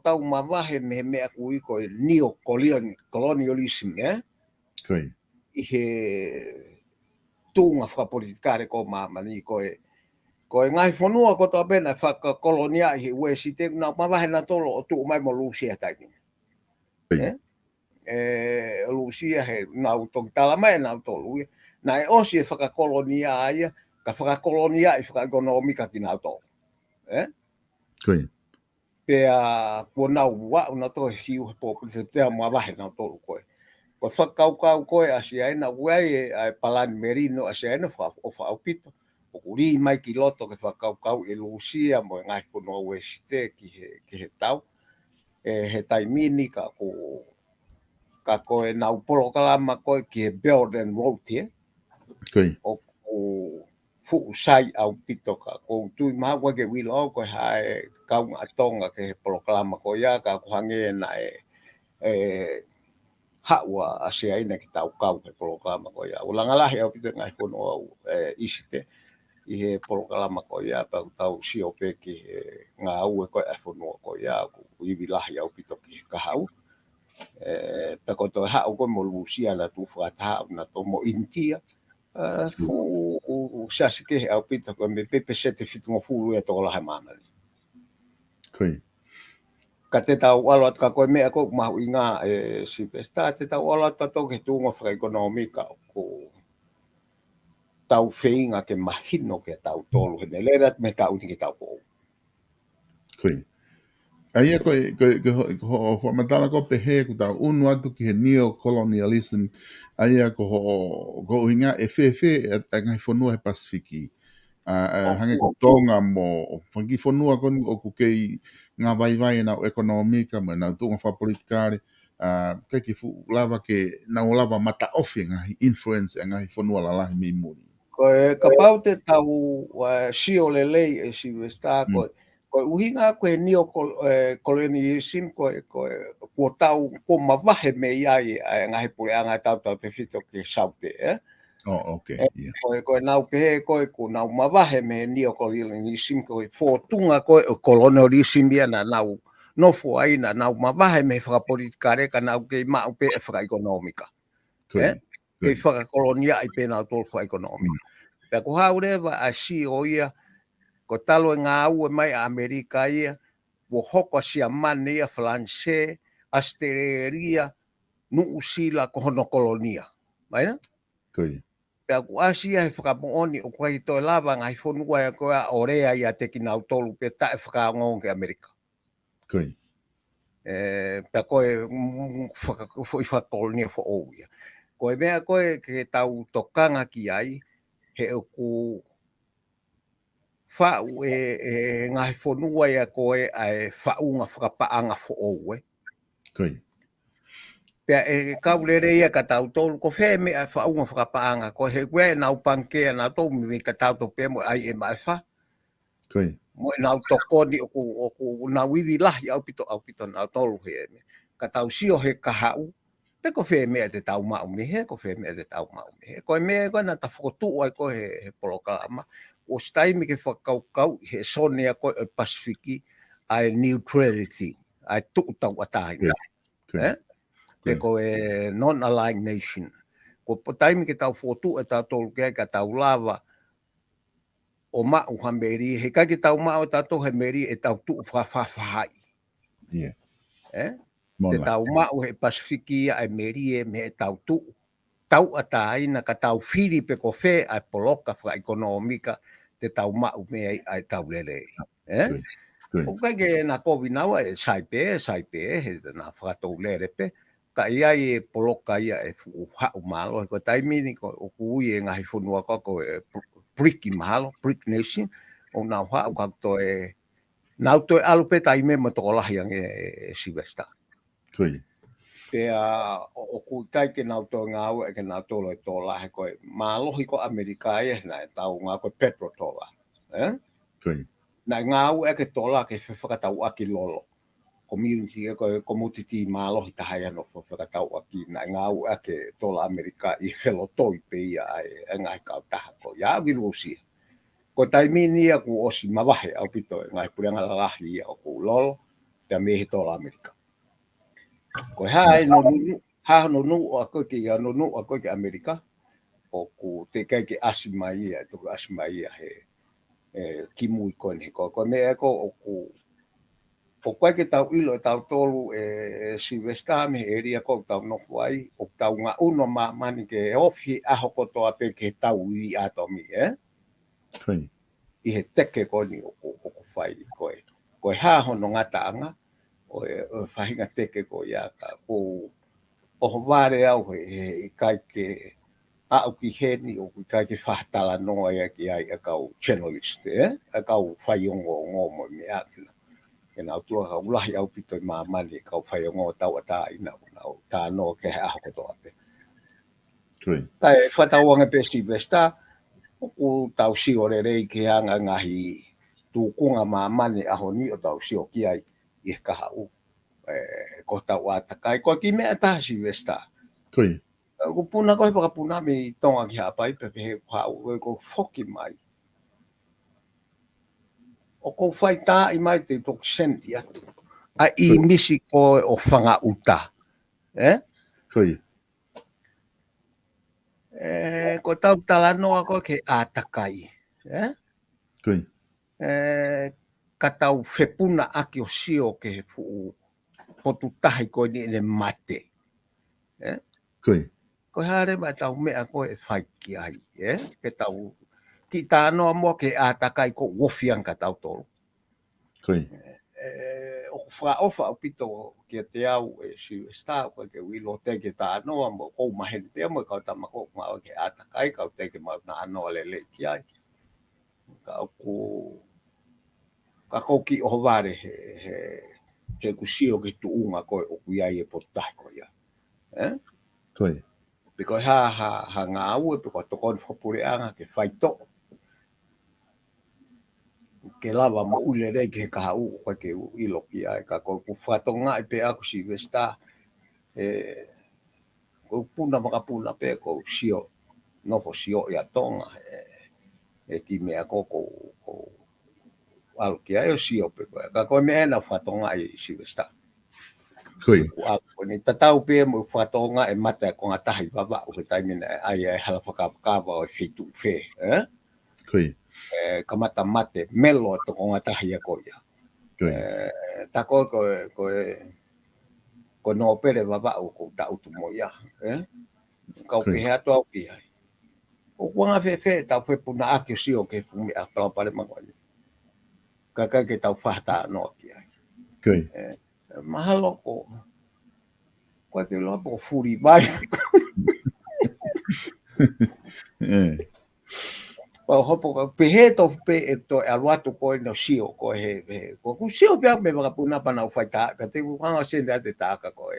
tau mawahe me mea kui koe neo-colonialism i he tunga whapolitikare ko mamani koe ngai whonua ko toa pena whakakolonia i he uesi te na mawahe na tolo o tu mai mo Lucia taimina Lucia he nau toki tala mai nau tolu na e osi e whakakolonia aia ka whakakolonia i whakaekonomika ki nau tolu pea kua nau wau na tohe siu he popu se tea mawahe nau tolu koe ko whakaukau koe asia ena uai e Palani Merino asia ena o whaupito o kuri mai ki loto ke whakaukau e Lucia mo e ngai whanua uesi te ki he tau he taimini ka koe nau polo kalama koe ki he Belt and Road here. O fu sai au pito ka ko tui maha koe ke wilo au koe hae kaunga atonga ke he polo kalama koe ia ka kuhange na haua asia ina ki tau kau he polo kalama koe ia. Ulangalahi au pito ngai whanua isite i he polo kalama koe ia pa tau siope ki ngā ue koe e whanua koe ia iwi lahi au pito ki kahau. Tako to hao ko mo Lucia na tu whakataha na to mo India fu sasike au pita ko me pepe sete fitunga fulu e to la hamana ka te tau walo at ka koe mea ko mahu inga Silvesta te tau walo at to ke tunga whaka ekonomika ko tau wheinga ke mahino ke tau tolu he lerat me tau ni ke tau ko Aia ko matala ko pehe ku tau unu atu ki he neo-colonialism aia ko inga e whewhe e ngai whanua he Pasifiki. Hange ko tonga mo whangi whanua koni o ku kei ngā vai na ekonomika mo na tunga whapolitikare kei ki lava ke na lava mata ofi ngai influence ngai whanua lalahi mi muri. Ko ka pau te tau sio lelei e Silvesta ko uhinga ko neo-colonialism ko tau ko mawahe me iai ngahi pureanga tau te fito ki saute ko nau pehe ko nau mawahe me neo-colonialism ko fotunga ko colonialism ia na nau nofo aina nau mawahe me whakapolitikare ka nau ke mau pe whakaekonomika ke whakakolonia i pe nau tolu whakaekonomika pe ko haurewa a si o ia ko talo ngā ue mai a Amerika ia, wo hoko sia mane ia Flanse, Australia, Nuu Sila ko hono kolonia. Maina? Pea ku asia he whakamooni o kwa i toi lava ngai whonua ia koa orea ia te ki nau tolu pe tae whakaongon ke Amerika. Pea koe whakakolonia fo ou ia. Koe mea koe ke tau tokanga ki ai, he o ku whau ngai whanua ia koe ai whaunga whakapaanga fo oue. Pea e kaulere ia ka tau tolu ko fe me a whaunga whakapaanga ko he kwe nau pankea nau tau mi ka tau to pe mo ai e mai wha. Koe. Mo e nau toko ni oku nau iwi lahi au pito nau tolu he me. Ka tau sio he kahau. Pe ko fe me te tau mau me he ko fe me te tau mau me he. Ko me ko na ta whakotu ai ko he poloka ama. O stai mi ke whakau he sonea ko e Pasifiki ai neutrality. Ai tuku tau atahi. Koe. Pe ko e non-aligned nation. Ko taimi ke tau fotu e tau tolu ke ka tau lava o ma'u hameri. He kai ke tau ma'u tau hameri e tau tu whawhawhai. Yeah. Te tau ma'u he Pasifiki ai meri e me e tau tu. Tau atai na ka tau whiri pe ko whe ai poloka wha ekonomika te tau ma'u me ai tau lele. O kai ke na kovi nawa e saipe, he na whakatou lere pe. Ka ia e poloka ia e hau malo. Ko taimi ni ko o kui e ngahi whunua ko e Briki malo, Brick Nation. O nau hau ka to e nau to e alupe taime ma toko lahi ang e Sivesta. Koe. Pea o kui kai ke nau to ngau e ke nau tolo e tō lahi ko e malohi ko Amerika e na e tau ngā ko petro tola. Koe. Na ngau e ke tola ke whakatau aki lolo. Community e ko commodity malo tahaya no whakatau aki na ngau ake tola Amerika I whelo toi pe ia ai ngai kau taha ko ia gilusi. Ko taimi ni aku osi mawahe au pito ngai purenga lahi au ko lolo te mehi tola Amerika. Ko hai no nu ako ki no nu ako ki Amerika o ku te kai ki asimai to asimai he kimui ko ni ko me ko o ku o koe ke tau ilo e tau tolu e Sivesta me eria ko tau no wai o tau nga uno mani ke ofi aho kotoa pe ke tau I atomi Koe. I he teke ko ni o whai koe. Koe ha hono ngataanga o e whahinga teke ko ia ka o ware au he kai ke au ki heni o kai ke whahtala noa ia ki ai a kau channelist a kau whaiongo ngomo me akina. Ke nau tua ka ulahi au pito I mamani kau whaiongo tau ata I nau tā no ke aho kotoa pe. Koe. Tai whatauanga pe Sivesta o tau si o rei ke anga ngahi tūkunga mamani aho ni o tau si o ki ai I kahau. Ko tau atakai ko ki mea taha Sivesta. Koe. Ko puna koe pakapuna me tonga ki hapai pe he hau ko whoki mai. O ko whai tā I mai te tok senti atu. A I misi ko o whanga uta. Koe. Ko tau talanoa ko ke atakai. Koe. Ka tau whepuna aki o sio ke fu potu tahi ko ni ne mate. Koe. Ko hare mai tau mea ko e whai ki ai. Ke tau ki tānoa mo ke atakai ko wofiang ka tau tolu. Koe. O whaofa o pito ke te au e Sivesta ko ke wilo teke tānoa mo kou maheni pia mo kau tamako ngau ke atakai kau teke mau na anoa lele ki ai. Ka kou ki o ware he kusio ke tuunga ko o kuiai e potai ko ia. Koe. Piko ha ngau e piko tokon whapureanga ke whaito. Ke lava mo ule rei ke kahau ko ke ilo ki ai ka ko whatonga I pe aku Sivesta ko puna makapuna pe ko sio nofo sio ia tonga ki mea ko alu ki ai o sio pe ko ka ko mea na whatonga I Sivesta. Koe. Ko ni tatau pe mo whatonga e mata ko ngatahi baba o ke taimina ai hala whakapakawa o whitu whe. Koe. Kamata mate melo to ko ngatahi a ko ia. Ta ko no pere baba o ko ta utu mo ia. Ka o ke hato au ki ai. O wanga fe ta fe puna aki sio ke fumi a pala pale mangoni. Ka ke tau whahata no ki ai. Koe. Mahalo ko. Ko ke lo po furi mai. O hopo pe he to pe to aluato ko no sio ko ko sio pe me va puna pa na faita ka te wanga se da te taka ko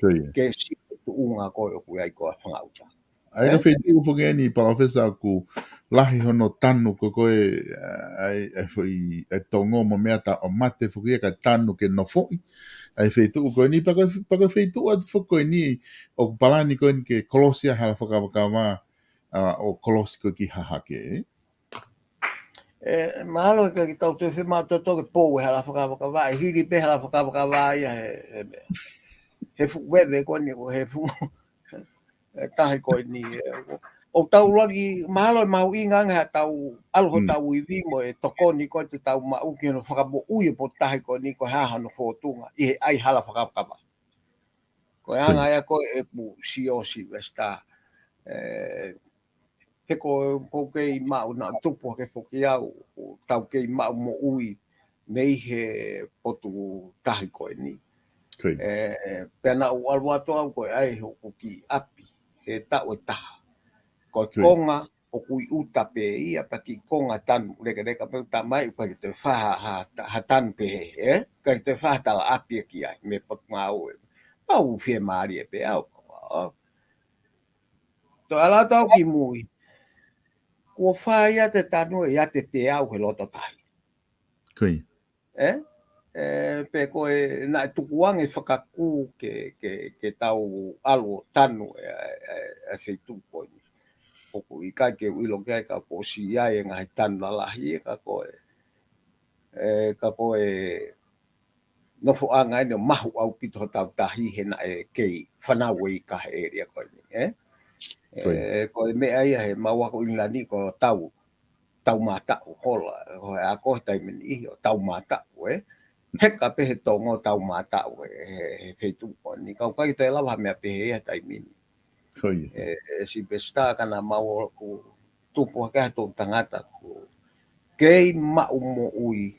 Koia. ke si tu unga ko ku ai ko whangauta. Ai ka whaitu upuke ni profesa ku lahi hono tanu ko koe ai tongo mo mea ta o mate whukia ka tanu ke no fōi. Ai whaitu ko ni pako whaitu atu whako ni o palani ko ni ke kolosia hala whakawakawa o kolosi ko ki hahake. Mahalo ka ki tau te whima to ke pō hala whakawakawa, hiri pe hala whakawakawa ia he fuwewe ko ni ko he fu tahi ko ni o tau lagi mahalo mau inganga tau alho tau iwi mo e toko ni ko te tau mau ki no whakabo ui po tahi ko ni ko haha no whotunga i ai hala whakawakawa. Ko anga ia ko e pu si vesta he ko kei mau na tupu ke whoki au tau kei mau mo ui nei he potu tahi ko ni. Pena u alwato au ko ai ho ki api he tau e taha. Ko konga o kui uta pe ia pa ki konga tanu reka pe ta mai pa ki te whaha ha tanu pe he ka te whaha tala api ki ai me pot mau pau fie maari e pe au. To ala tau ki mui ko whaia te tanu e ate te au he loto tahi. Kui. Pe ko e na tukuang e whakaku ke tau alu tanu e whaitu ko ni. Ko i kai ke uilo kai ka ko si ai ngai tanu la lahi ka ko e no fo anga ni mahu au pito tau tahi he na e kei whanau i ka area ko ni. Ko me ai he maua ko ina ni ko tau mata hola ko a ko tai meni o tau mata heka pe he tongo tau mata he feitu ko ni ka kai te lava me pe he tai meni Koi. Si besta kana mau ku tupu ka to tangata ku kei mau mo ui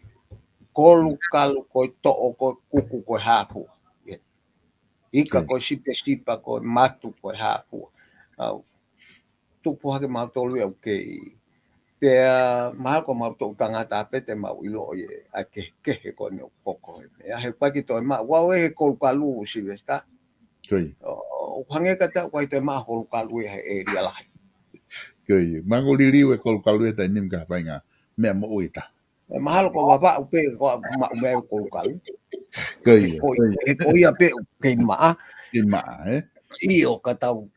kolu kalu ko to ko kuku ko hafu ika ko si pestipa ko matu ko hafu tupu ha ke mau to lu ke pe mau ko mau to tangata pe te mau ilo ye a ke ko no koko ya he pa ki to ma wa we ko kalu si besta Koi. o hange ka ta ko te ma ko kalu e ria la Koi. Mango lili we ko kalu ta nim ka fainga me mo uita. Mahalo ko baba upe ko ma me ko kalu Koi. ko ia pe ke ma Ima io ka tau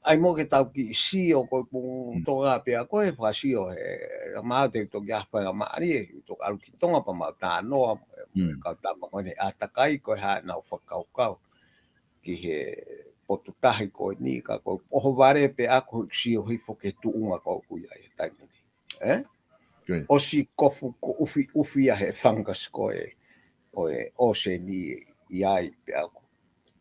ai mo ke tau ki si o ko pung tonga pe a ko e fa si o e ma te to ya fa ma ri to al ki tonga pa ma ta no ka ta ma ko ne atakai ko ha na fa kau ki he potu tahi ko ni ka ko o vare pe a ko si o hi fo ke tu unga ko ku ya e tai ni o si kofu ko ufi a he fungus ko o se ni iai pe a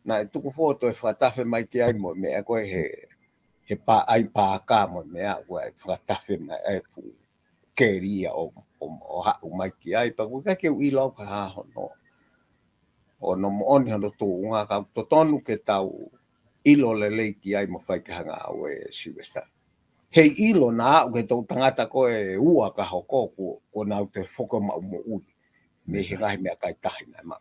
na tuku foto e whakatafe mai ki ai mo me ko he pa ai pa ka mo me a ko e whakatafe mai e pu keria o ha mai ki ai pa ko ke u ilo ka ha no o no mo on hando tu nga ka to tonu ke tau ilo le le ki ai mo fai ka nga o e sivesta he ilo na o ke to tangata ko e ua ka hoko ko na te foko ma mo u me he ngai me kai tahi na ma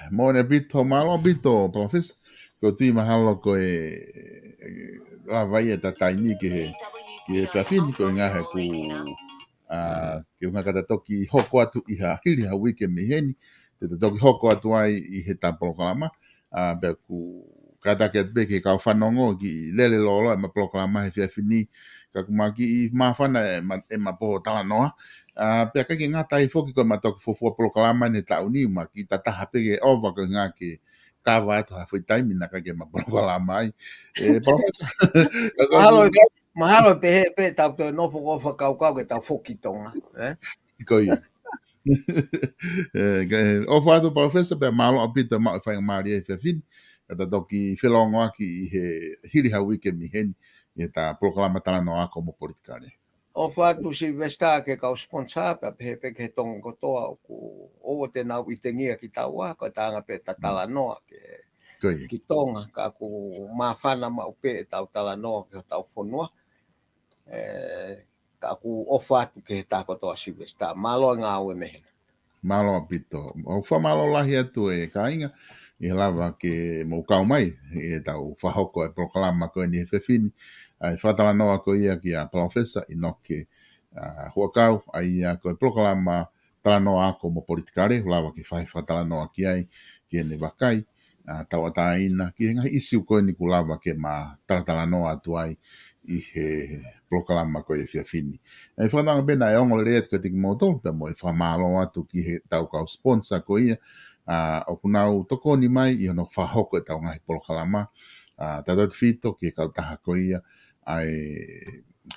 Mone bito malo bito profes ko tu mahalo ko la vai e taini ke trafini ko nga he ku ke nga kata toki hoko atu i ha hili ha wike me heni te toki hoko atu ai i he tampolo kalama be ku kata ke be ke ka whanongo ki lele lolo e ma proklama he fiafini ka kumaki i mawhana e ma po tala noa pe ka ki ngata i foki ko ma toki fofua proklama ne tauni ma ki tataha pe ke ova ko nga ke kawa atu ha fui taimi na ka ke ma proklama ai mahalo pe tau te no fo fa kau ke tau foki tonga Koi. O fato professor pe malo apita ma fa mari e fin kata toki filongo aki he hiri ha wike mi hen e ta proclama tala no a como politicale. O fatu si vesta ke ka sponsor pe ke tong ko to o te na witengia ki tawa ko tanga pe tatala no ke ki tonga ka ku mafana ma upe tau tala no ke tau fonua ka ku o fatu ke ta ko to si vesta malo nga o me malo apito. O wha malo lahi atu e kainga, i lava ke mo kau mai, e tau whahoko e proklama koe ni whewhini, ai whatala noa ko ia ki a profesa i noke huakau, ai a koe proklama tala noa ako mo politikare, lava ki whatala noa ki ai, ki ene wakai, tau ataina, ki ngahi isiu koe ni kulava ke ma tala noa atu ai, i he proklama koe e whiawhini. E whananga bena e ongo le koe tiki moto, pe mo e whamalo atu ki he tau kau sponsor ko ia, o kunau tokoni mai i ono whahoko e tau ngahi proklama, tatot fito ki e kau taha ko ia, ai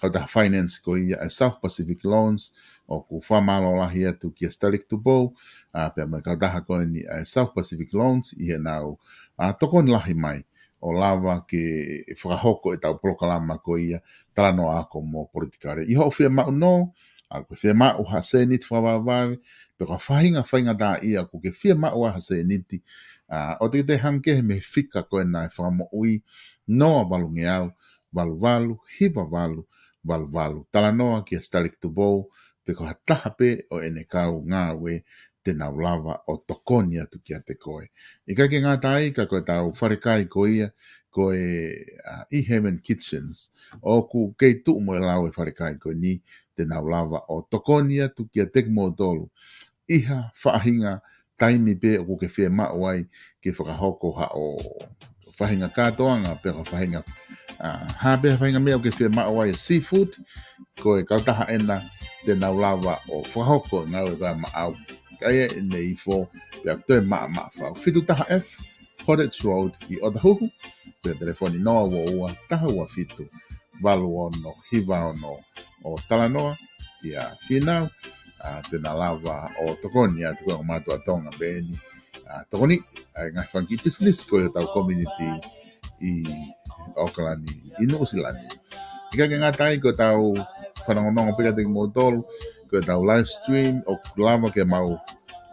kau taha finance ko ia, ai South Pacific Loans, o ku whamalo lahi atu ki a Starik Tubo, pe mo e kau taha ko ni ai South Pacific Loans, i he nau tokoni lahi mai, o lava ke whakahoko e tau proklama ko ia, tala no ako mo politikare. Iho o whia mau no, a ko whia mau ha se niti whawawawe, pe ko whainga da ia ko ke whia mau ha se niti, o te hanke me whika koe nai whakamo ui, noa walungi au, walu, hiva walu, tala noa ki a Starik Tubo, pe ko hataha pe o ene kau ngā we, te nau lava o tokoni atu ki a te koe. I kai ke ngā tai, ka koe tau wharekai ko ia, koe E-Heaven Kitchens, o ku kei tuu mo e lau e wharekai ko ni, te nau lava o tokoni atu ki a te mo tolu. Iha whaahinga taimi pe o ku ke whia mau ai, ke whakahoko ha o whahinga kātoanga, pe o whahinga habe whahinga mea o ke whia mau ai seafood, koe kautaha ena, te nau lava o whakahoko ngau e kai maau. Kaya e nei fo, pe a toi maa whau. Whitu taha F, Hodditch Road, i Otahuhu, pe telefoni noa wo ua, taha ua whitu, walu ono, hiva ono, o Talanoa, ki a whinau, tena lava o tokoni, a tuku o mātua tonga bēni. Tokoni, ngai whanki business ko i tau community i Auckland, i Nuusilani. Ika ke ngā tai ko tau whanongonongo pika teki mō tolu, ko tau live stream, o lava ke mau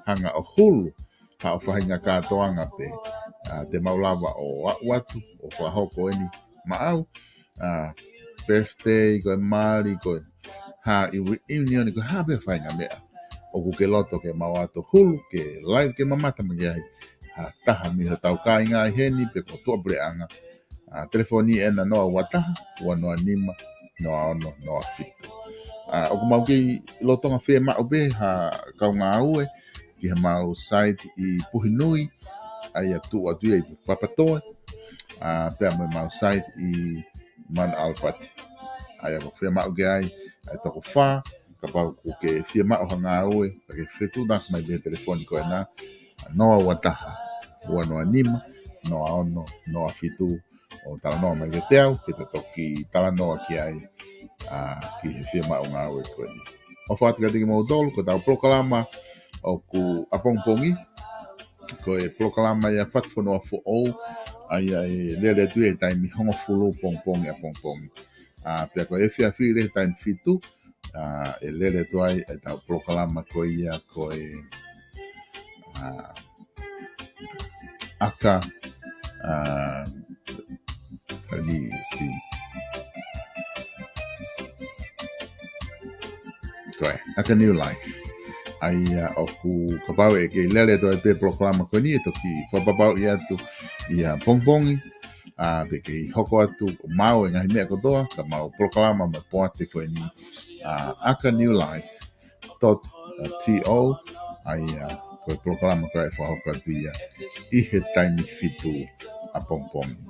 hanga o hulu, ha o whahinga kātoanga pe, te mau lava o watu, o whahoko eni maau, birthday, ko e Māori, ko ha i reunion, ko ha be whahinga mea, o ku ke loto ke mau ato hulu, ke live ke mamata magi ai, ha taha mi ha tau ka inga i heni, pe ko tua breanga, telefoni ena noa wataha, ua noa nima, noa ono, noa fitu. O ku mau ki lotonga whea mau be, ha kau ngā ue, ki ha mau site i Puhinui, ai a tu atu i Papatoe, pia mai mau site i Man Alpati. Ai a whea mau ke ai toko wha, ka pau ku ke whea mau ha ngā ue, pa ke whetu nak mai be telefoni ko e nā, noa wataha, ua noa nima, noa ono, noa fitu, o tala noa mai ke teau, ke te toki tala noa ki ai, ki he whia mau ngā ue koe ni. O whātu ka tiki mau tolu, ko tau proklama o ku apongpongi, ko e proklama ia whatwhanoa fo ou, ai ai lere tu e taimi hongo fulu pongpongi apongpongi. Pia ko e whia whire taimi fitu, e lere tu ai e tau proklama ko ia ko e aka, ali si, koe, aka New Life. Ai o ku kapau e ke lele to e pe proklama ko ni e toki whapapau i atu i pongpongi, pe ke hoko atu mau e ngahi mea kotoa, ka mau proklama ma poate ko ni aka New Life .to, ai ko proklama ko e whahoko atu i he taimi fitu a pongpongi.